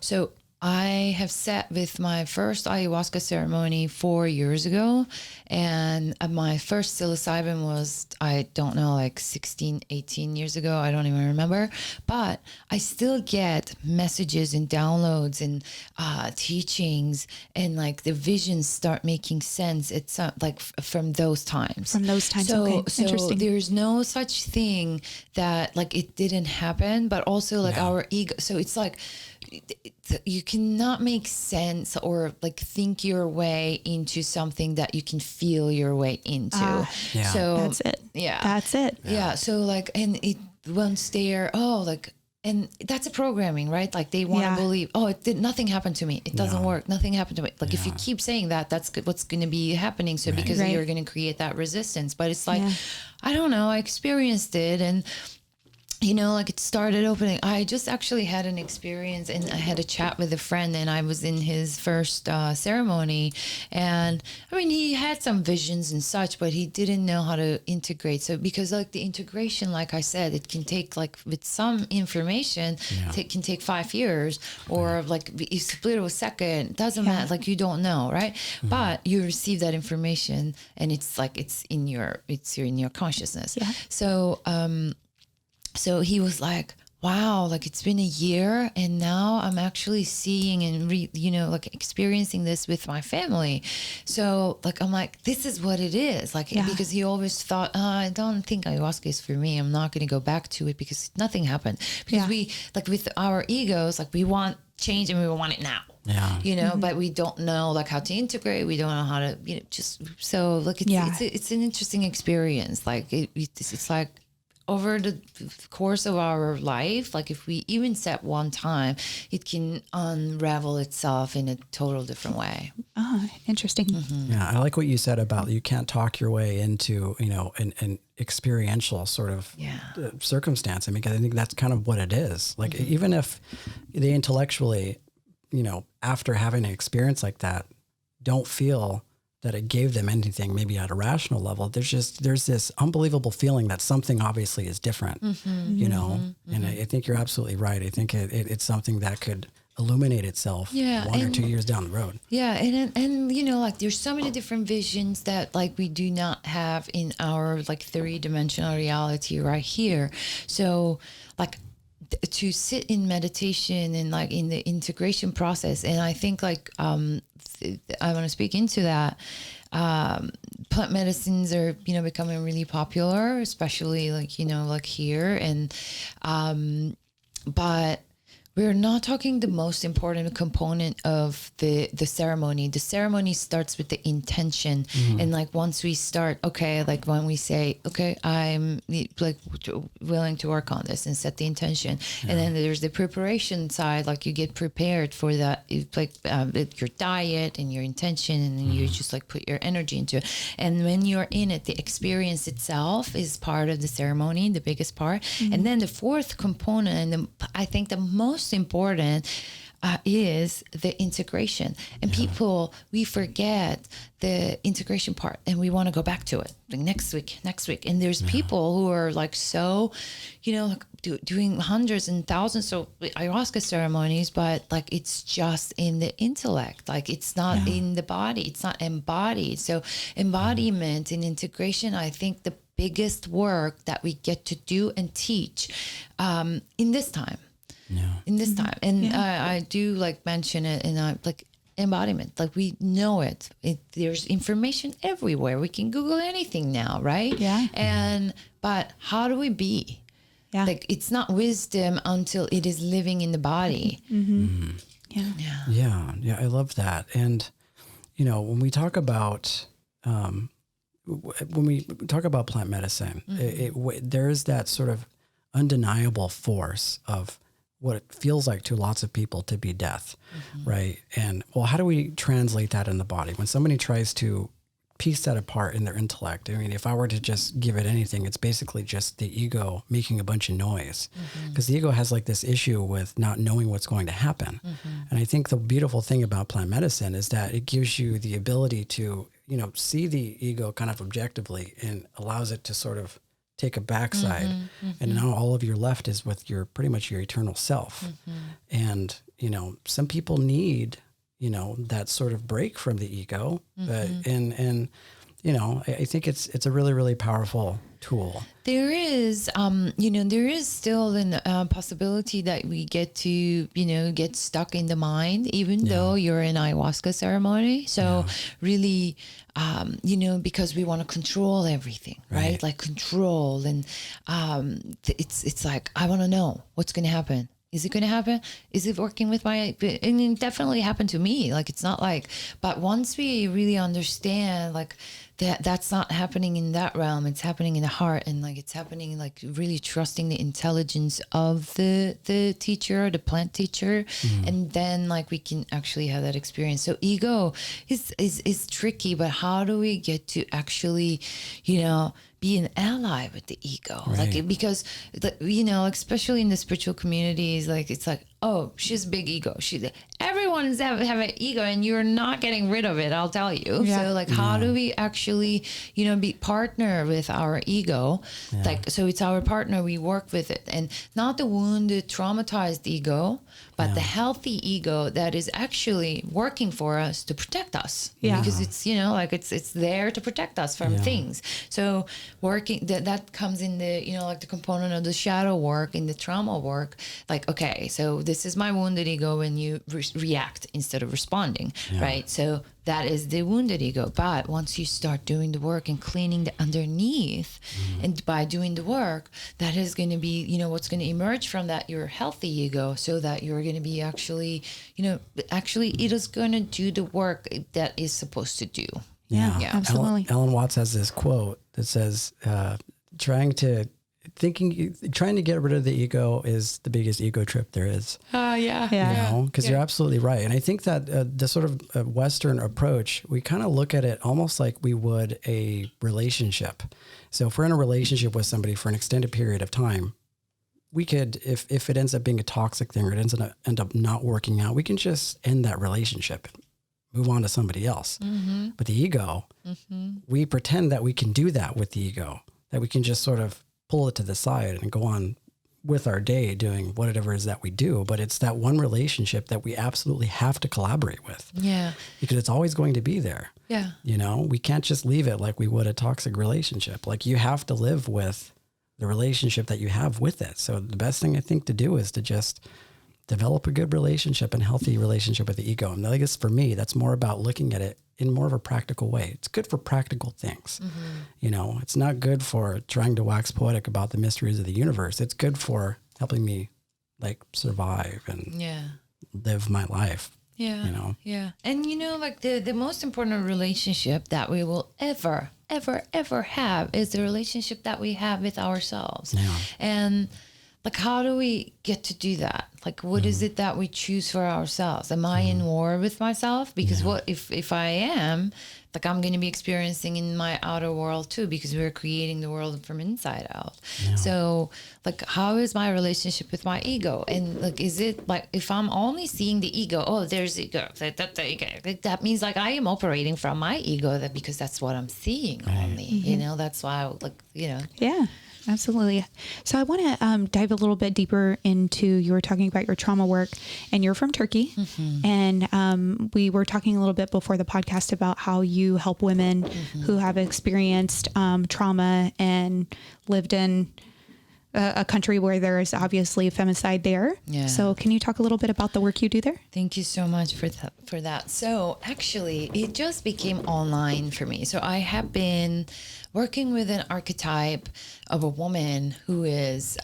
so I have sat with my first ayahuasca ceremony 4 years ago, and my first psilocybin was, I don't know, like 16, 18 years ago. I don't even remember, but I still get messages and downloads and teachings, and like the visions start making sense. It's like from those times. From those times, so, okay. So Interesting. there's no such thing that like it didn't happen, but also like our ego. So it's like, you cannot make sense or like think your way into something that you can feel your way into. So that's it. That's it. Yeah. So like, and it once they're, and that's a programming, right? Like they want to believe, nothing happened to me. It doesn't work. Nothing happened to me. Like if you keep saying that, that's what's going to be happening. So because you're going to create that resistance, but it's like, I don't know, I experienced it, and you know, like it started opening. I just actually had an experience, and I had a chat with a friend, and I was in his first ceremony. And I mean, he had some visions and such, but he didn't know how to integrate. So because like the integration, like I said, it can take like with some information, it can take 5 years, or like you split it a second, doesn't matter. Like you don't know, right? But you receive that information, and it's like, it's in your consciousness. Yeah. So he was like, wow, like it's been a year, and now I'm actually seeing and like experiencing this with my family. So like, I'm like, this is what it is. Like, because he always thought, I don't think ayahuasca is for me. I'm not going to go back to it because nothing happened. Because we, like with our egos, like we want change and we want it now. Yeah. You know, but we don't know like how to integrate. We don't know how to, you know, just so like it's an interesting experience. Like it's like over the course of our life, like if we even set one time, it can unravel itself in a total different way. Interesting. Yeah, I like what you said about you can't talk your way into, you know, an experiential sort of circumstance. I mean, I think that's kind of what it is. Like even if they intellectually, you know, after having an experience like that, don't feel that it gave them anything, maybe at a rational level, there's this unbelievable feeling that something obviously is different, you know? And I think you're absolutely right. I think it's something that could illuminate itself 1 or 2 years down the road. Yeah. And, you know, like there's so many different visions that like we do not have in our like 3-dimensional reality right here. So like, to sit in meditation and like in the integration process. And I think like, I want to speak into that. Plant medicines are, you know, becoming really popular, especially like, you know, like here. And, but we're not talking the most important component of the ceremony. The ceremony starts with the intention. And like, once we start, okay, like when we say, okay, I'm like willing to work on this and set the intention. And then there's the preparation side, like you get prepared for that, like your diet and your intention, and then you just like put your energy into it. And when you're in it, the experience itself is part of the ceremony, the biggest part. And then the fourth component, and I think the most important is the integration. And people, we forget the integration part and we want to go back to it like next week. And there's people who are like, so, you know, like doing hundreds and thousands of ayahuasca ceremonies, but like, it's just in the intellect. Like it's not in the body. It's not embodied. So embodiment and integration, I think the biggest work that we get to do and teach in this time. In this time. And I do like mention it, and I like embodiment, like we know it. There's information everywhere. We can Google anything now, right? But how do we be? Like it's not wisdom until it is living in the body. Yeah, I love that. And you know, when we talk about plant medicine, there is that sort of undeniable force of what it feels like to lots of people to be death, right? And well, how do we translate that in the body? When somebody tries to piece that apart in their intellect, I mean, if I were to just give it anything, it's basically just the ego making a bunch of noise, because the ego has like this issue with not knowing what's going to happen. And I think the beautiful thing about plant medicine is that it gives you the ability to, you know, see the ego kind of objectively and allows it to sort of take a backside, and now all of your left is with your pretty much your eternal self. And you know, some people need, you know, that sort of break from the ego, but and you know, I think it's a really, really powerful tool. There is, you know, there is still a possibility that we get to, you know, get stuck in the mind, even though you're in ayahuasca ceremony. So really, you know, because we want to control everything, right? Like control. And it's like, I want to know what's going to happen. Is it going to happen? Is it working with my, and it definitely happened to me. Like, it's not like, but once we really understand, like, that's not happening in that realm. It's happening in the heart, and like it's happening like really trusting the intelligence of the teacher, the plant teacher, and then like we can actually have that experience. So ego is tricky, but how do we get to actually, you know, be an ally with the ego? Like, because you know, especially in the spiritual communities, like it's like, oh, she's big ego. Everyone's have an ego, and you're not getting rid of it, I'll tell you. So like, how do we actually, you know, be partner with our ego? Like, so it's our partner, we work with it, and not the wounded, traumatized ego, but the healthy ego that is actually working for us to protect us. Because it's, you know, like it's there to protect us from things. So working, that comes in the, you know, like the component of the shadow work, in the trauma work, like, okay, so this is my wounded ego, and you react. react instead of responding, right? So that is the wounded ego. But once you start doing the work and cleaning the underneath, and by doing the work, that is going to be, you know, what's going to emerge from that, your healthy ego, so that you're going to be actually, you know, actually it is going to do the work that is supposed to do. Yeah, absolutely. Ellen Watts has this quote that says, trying to get rid of the ego is the biggest ego trip there is. You know, because you're absolutely right. And I think that the sort of Western approach, we kind of look at it almost like we would a relationship. So if we're in a relationship with somebody for an extended period of time, we could, if it ends up being a toxic thing or it end up not working out, we can just end that relationship, move on to somebody else. But the ego, we pretend that we can do that with the ego, that we can just sort of pull it to the side and go on with our day doing whatever it is that we do. But it's that one relationship that we absolutely have to collaborate with. Yeah. Because it's always going to be there. Yeah. You know, we can't just leave it like we would a toxic relationship. Like, you have to live with the relationship that you have with it. So the best thing I think to do is to just develop a good relationship and healthy relationship with the ego. And I guess for me, that's more about looking at it in more of a practical way. It's good for practical things. You know, it's not good for trying to wax poetic about the mysteries of the universe. It's good for helping me like survive and live my life. Yeah. You know? Yeah. And you know, like the most important relationship that we will ever have is the relationship that we have with ourselves. Yeah. And like, how do we get to do that? Like, what is it that we choose for ourselves? Am I in war with myself? Because what if I am, like, I'm going to be experiencing in my outer world too, because we're creating the world from inside out. Yeah. So like, how is my relationship with my ego? And like, is it like, if I'm only seeing the ego, oh, there's ego, that means like I am operating from my ego, that because that's what I'm seeing only, you know, that's why Yeah. Absolutely. So I want to dive a little bit deeper into, you were talking about your trauma work, and you're from Turkey. And we were talking a little bit before the podcast about how you help women who have experienced trauma and lived in a country where there is obviously femicide there. Yeah. So can you talk a little bit about the work you do there? Thank you so much for that. So actually, it just became online for me. So I have been working with an archetype of a woman who is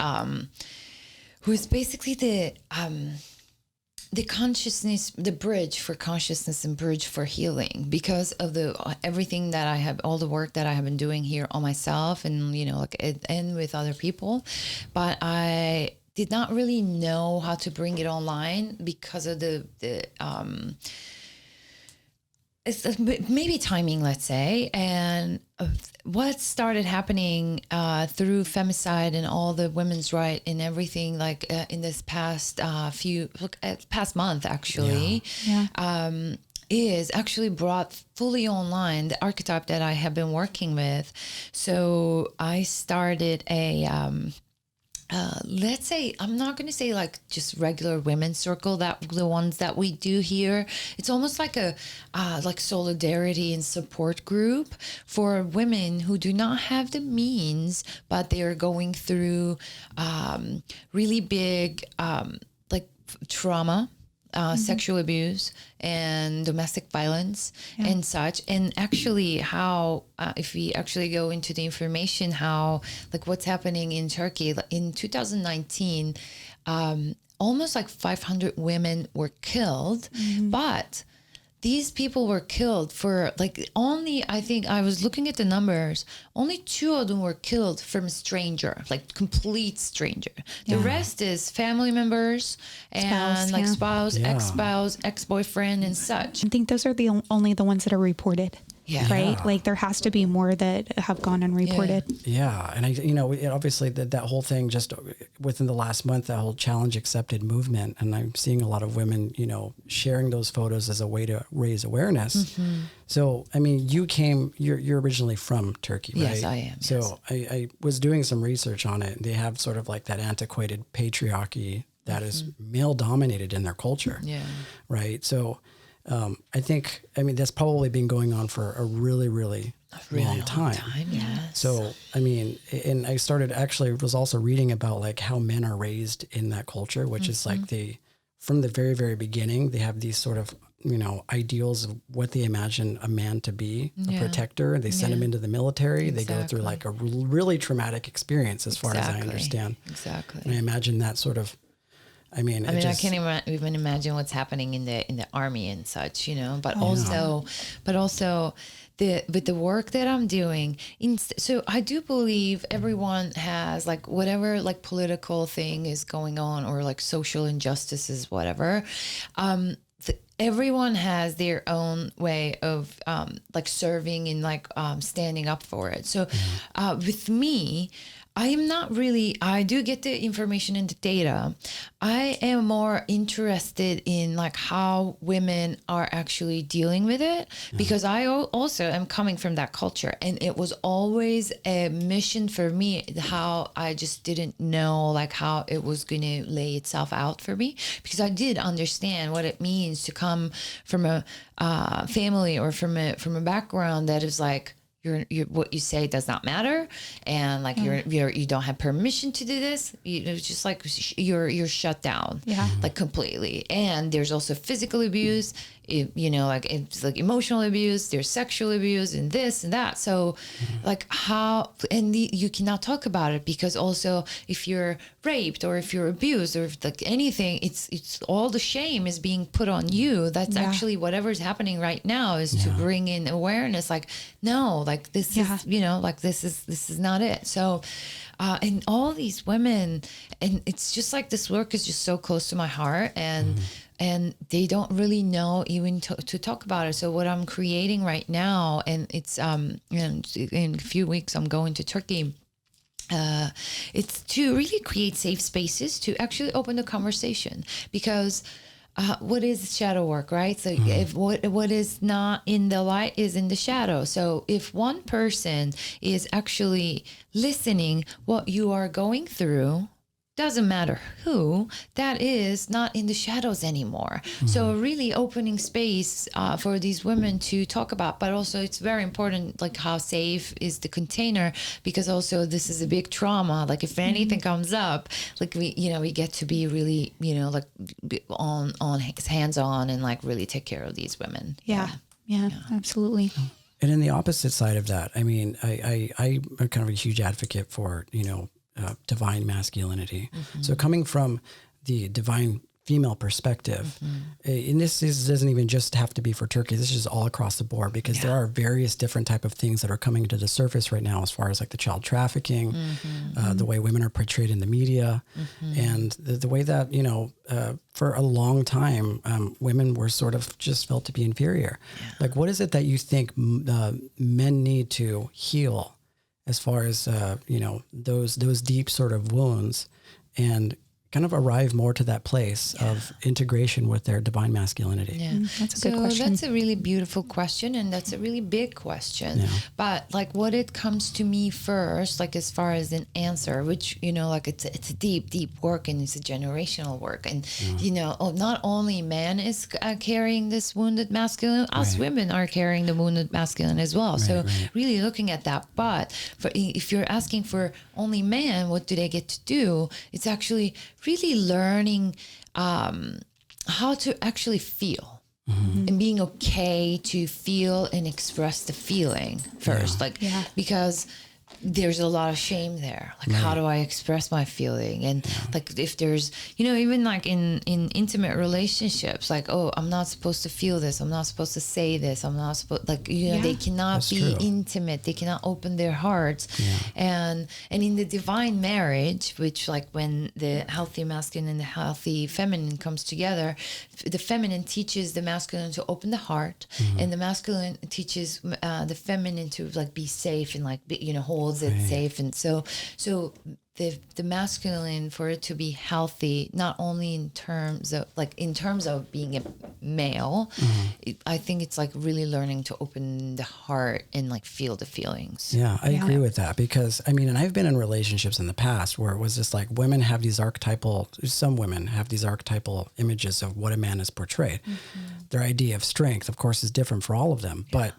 basically the consciousness, the bridge for consciousness and bridge for healing, because of everything that I have, all the work that I have been doing here on myself and, you know, like, and with other people. But I did not really know how to bring it online because of it's maybe timing, let's say. And what started happening through femicide and all the women's right and everything, like in this past past month, actually, is actually brought fully online the archetype that I have been working with. So I started let's say, I'm not going to say like just regular women's circle, that the ones that we do here. It's almost like a like solidarity and support group for women who do not have the means, but they are going through really big like trauma, sexual abuse and domestic violence and such. And actually how, if we actually go into the information, how, like, what's happening in Turkey in 2019, almost like 500 women were killed, but these people were killed for like only, I think I was looking at the numbers, only 2 of them were killed from a stranger, like complete stranger. The rest is family members and spouse, ex-spouse, ex-boyfriend and such. I think those are only the ones that are reported. Right? Like there has to be more that have gone unreported. Yeah. And obviously that whole thing, just within the last month, that whole challenge accepted movement. And I'm seeing a lot of women, sharing those photos as a way to raise awareness. So, I mean, you're originally from Turkey, right? Yes, I am. So I was doing some research on it. They have sort of like that antiquated patriarchy that is male dominated in their culture. Yeah. Right. So, I think, that's probably been going on for a really, really long time. Yes. So, and I was also reading about like how men are raised in that culture, which is like they from the very, very beginning, they have these sort of, ideals of what they imagine a man to be, a protector. They send him into the military. They go through like a really traumatic experience as far as I understand. Exactly. And I imagine that sort of, I can't even imagine what's happening in the army and such, but also with the work that I'm doing. So I do believe everyone has like whatever like political thing is going on or like social injustices, whatever. Everyone has their own way of like serving and like standing up for it. So with me, I do get the information and the data. I am more interested in like how women are actually dealing with it because I also am coming from that culture, and it was always a mission for me how I just didn't know like how it was going to lay itself out for me, because I did understand what it means to come from a family or from a background that is like, what you say does not matter, and like you don't have permission to do this. It's just like you're shut down, like completely. And there's also physical abuse. Like it's like emotional abuse. There's sexual abuse and this and that. So, like you cannot talk about it because also if you're raped or if you're abused or if like anything, it's all the shame is being put on you. That's actually whatever's happening right now is to bring in awareness. Like no, like this is like this is not it. So. And all these women, and it's just like this work is just so close to my heart, and they don't really know even to talk about it. So what I'm creating right now, and it's in a few weeks I'm going to Turkey. It's to really create safe spaces to actually open the conversation, because what is shadow work, right? So if what is not in the light is in the shadow. So if one person is actually listening what you are going through, doesn't matter who, that is not in the shadows anymore. So really opening space for these women to talk about, but also it's very important, like how safe is the container, because also this is a big trauma. Like if anything comes up, like we get to be really, like on hands-on and like really take care of these women. Yeah, absolutely. And in the opposite side of that, I mean, I'm kind of a huge advocate for, divine masculinity. So coming from the divine female perspective, and this doesn't even just have to be for Turkey. This is all across the board, because there are various different type of things that are coming to the surface right now, as far as like the child trafficking, the way women are portrayed in the media, and the way that, for a long time, women were sort of just felt to be inferior. Like, what is it that you think men need to heal as far as, those deep sort of wounds, and kind of arrive more to that place of integration with their divine masculinity? Yeah, that's a good question. That's a really beautiful question, and that's a really big question. Yeah. But like what it comes to me first, like as far as an answer, which, like it's a deep work, and it's a generational work. And, not only man is carrying this wounded masculine, us women are carrying the wounded masculine as well. So really looking at that. But if you're asking for only man, what do they get to do? It's actually really learning how to actually feel, and being okay to feel and express the feeling first. Because there's a lot of shame there. Like, how do I express my feeling? And like, if there's, even like in intimate relationships, like, oh, I'm not supposed to feel this. I'm not supposed to say this. I'm not supposed, like, they cannot That's be true. Intimate. They cannot open their hearts. And in the divine marriage, which like when the healthy masculine and the healthy feminine comes together, the feminine teaches the masculine to open the heart, and the masculine teaches the feminine to like be safe and like, holds it safe. And so the masculine, for it to be healthy, not only in terms of being a male, I think it's like really learning to open the heart and like feel the feelings. Yeah, I agree with that, because and I've been in relationships in the past where it was just like some women have these archetypal images of what a man is portrayed. Their idea of strength, of course, is different for all of them, but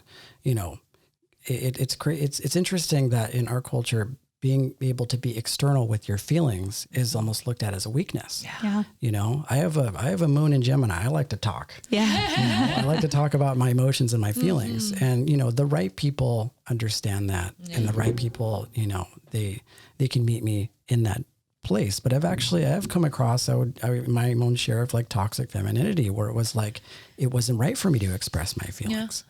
it's interesting that in our culture, being able to be external with your feelings is almost looked at as a weakness. Yeah. You know, I have a moon in Gemini. I like to talk. Yeah. You know, I like to talk about my emotions and my feelings. And, you know, the right people understand that. And the right people, you know, they can meet me in that place. But I've come across my own share of like toxic femininity, where it was like, it wasn't right for me to express my feelings,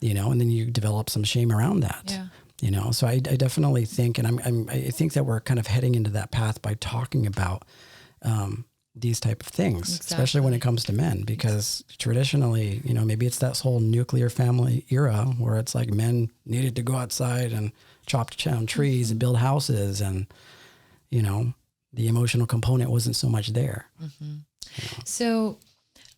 you know, and then you develop some shame around that. Yeah. You know, so I definitely think, and I think that we're kind of heading into that path by talking about these type of things, especially when it comes to men, because traditionally, you know, maybe it's that whole nuclear family era where it's like men needed to go outside and chop down trees and build houses, and, you know, the emotional component wasn't so much there. You know? So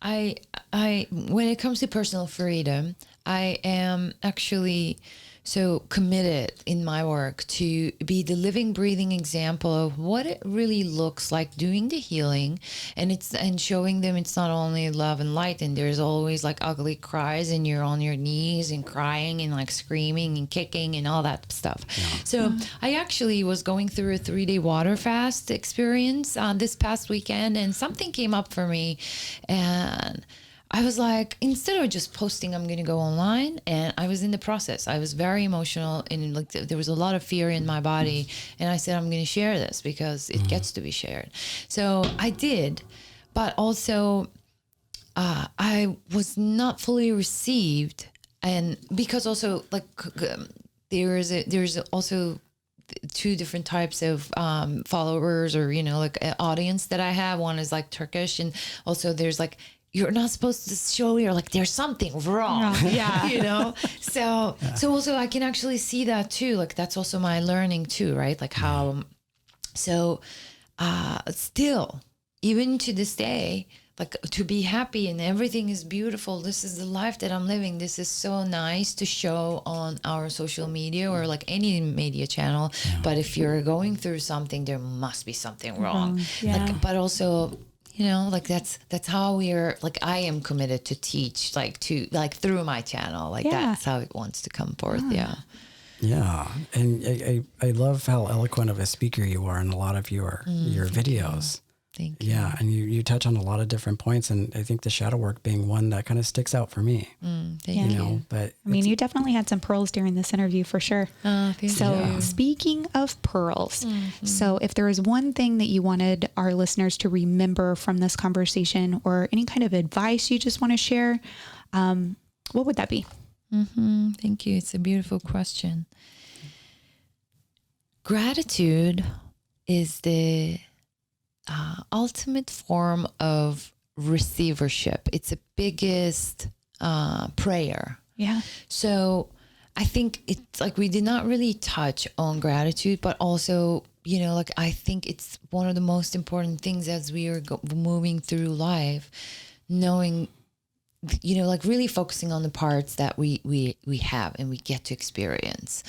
I, when it comes to personal freedom, I am actually so committed in my work to be the living, breathing example of what it really looks like doing the healing, and showing them it's not only love and light, and there's always like ugly cries and you're on your knees and crying and like screaming and kicking and all that stuff. So I actually was going through a 3-day water fast experience this past weekend, and something came up for me, and I was like, instead of just posting, I'm going to go online. And I was in the process. I was very emotional, and like there was a lot of fear in my body. And I said, I'm going to share this because it gets to be shared. So I did, but also I was not fully received. And because also like there's also two different types of followers, or, you know, like an audience that I have. One is like Turkish, and also there's like, you're not supposed to show you're like, there's something wrong. Yeah. You know? So also I can actually see that too. Like that's also my learning too, right? Like how, so still, even to this day, like to be happy and everything is beautiful. This is the life that I'm living. This is so nice to show on our social media or like any media channel. But if you're going through something, there must be something wrong. Like, but also, you know, like that's how we're like, I am committed to teach, like through my channel, like that's how it wants to come forth. Yeah. And I love how eloquent of a speaker you are in a lot of your videos. Thank you. Yeah. And you touch on a lot of different points. And I think the shadow work being one that kind of sticks out for me. Thank you. Know, but I mean, you definitely had some pearls during this interview for sure. Thank you. Speaking of pearls, so if there is one thing that you wanted our listeners to remember from this conversation, or any kind of advice you just want to share, what would that be? Thank you. It's a beautiful question. Gratitude is the ultimate form of receivership. It's the biggest prayer. Yeah. So I think it's like we did not really touch on gratitude, but also, you know, like I think it's one of the most important things as we are moving through life, knowing, you know, like really focusing on the parts that we have and we get to experience.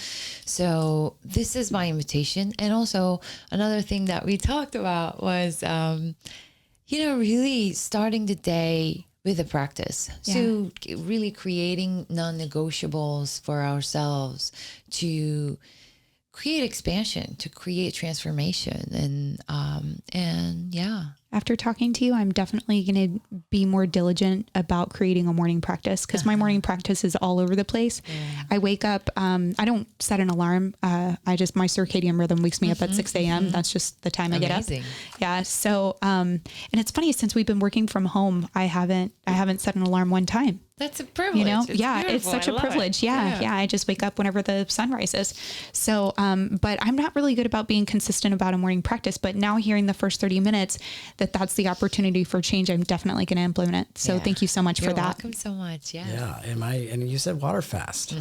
So this is my invitation. And also another thing that we talked about was, you know, really starting the day with a practice. So really creating non-negotiables for ourselves to create expansion, to create transformation. And yeah. After talking to you, I'm definitely going to be more diligent about creating a morning practice, because my morning practice is all over the place. I wake up, I don't set an alarm. My circadian rhythm wakes me up at 6 a.m. That's just the time I get up. Yeah. So, and it's funny, since we've been working from home, I haven't set an alarm one time. That's a privilege. You know? It's beautiful. It's such a privilege. Yeah. I just wake up whenever the sun rises. So, but I'm not really good about being consistent about a morning practice, but now hearing the first 30 minutes, that's the opportunity for change, I'm definitely going to implement it. So thank you so much for that. You're welcome so much. Yeah. Yeah. And you said water fast.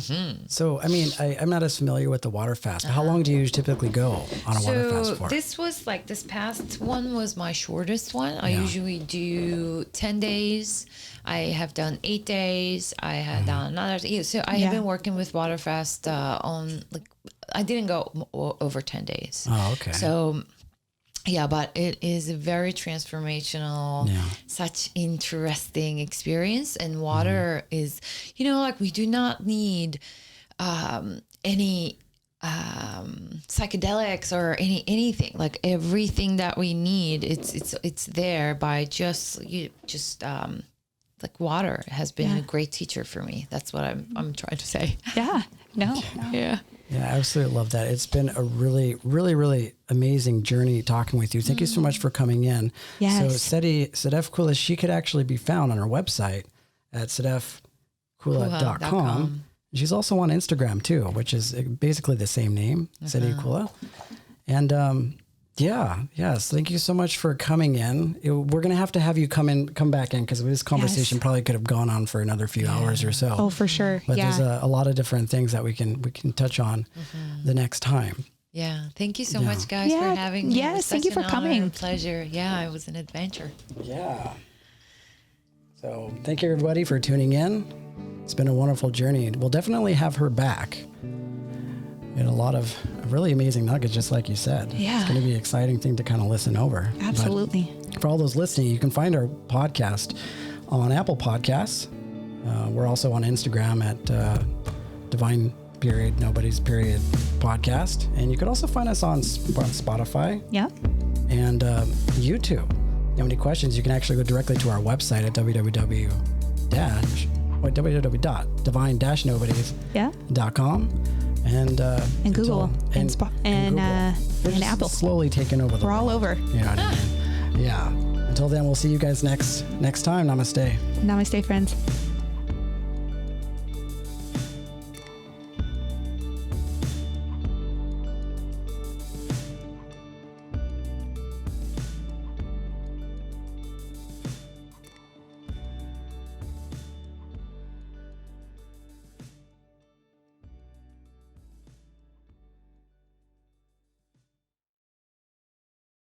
So, I mean, I'm not as familiar with the water fast. How long do you typically go on a water fast for? This was like, this past one was my shortest one. I usually do 10 days. I have done 8 days. I had done another. So I have been working with water fast on, like, I didn't go over 10 days. Oh, okay. So yeah, but it is a very transformational, such interesting experience. And water is, you know, like we do not need any psychedelics or anything. Like everything that we need, it's there by just like water has been a great teacher for me. That's what I'm trying to say. Yeah. No. Yeah. Yeah, I absolutely love that. It's been a really, really, really amazing journey talking with you. Thank you so much for coming in. Yes. So Sedef Culha, she could actually be found on our website at sedefculha.com. She's also on Instagram too, which is basically the same name, Sedef Culha. And yes, thank you so much for coming in. We're going to have you come back in because this conversation probably could have gone on for another few hours or so. Oh, for sure. But there's a lot of different things that we can touch on the next time. Yeah. Thank you so much, guys, for having me. Yes, thank you for coming. Pleasure. Yeah, it was an adventure. Yeah. So thank you everybody for tuning in. It's been a wonderful journey. We'll definitely have her back. We had a lot of really amazing nuggets, just like you said. Yeah. It's going to be an exciting thing to kind of listen over. Absolutely. But for all those listening, you can find our podcast on Apple Podcasts. We're also on Instagram at Nobodies podcast. And you can also find us on Spotify. Yeah. And YouTube. If you have any questions, you can actually go directly to our website at www.divine-nobodies.com. And Google and Apple. Slowly taking over the We're all world. over. You know what I mean? Yeah. Until then, we'll see you guys next time. Namaste. Namaste, friends.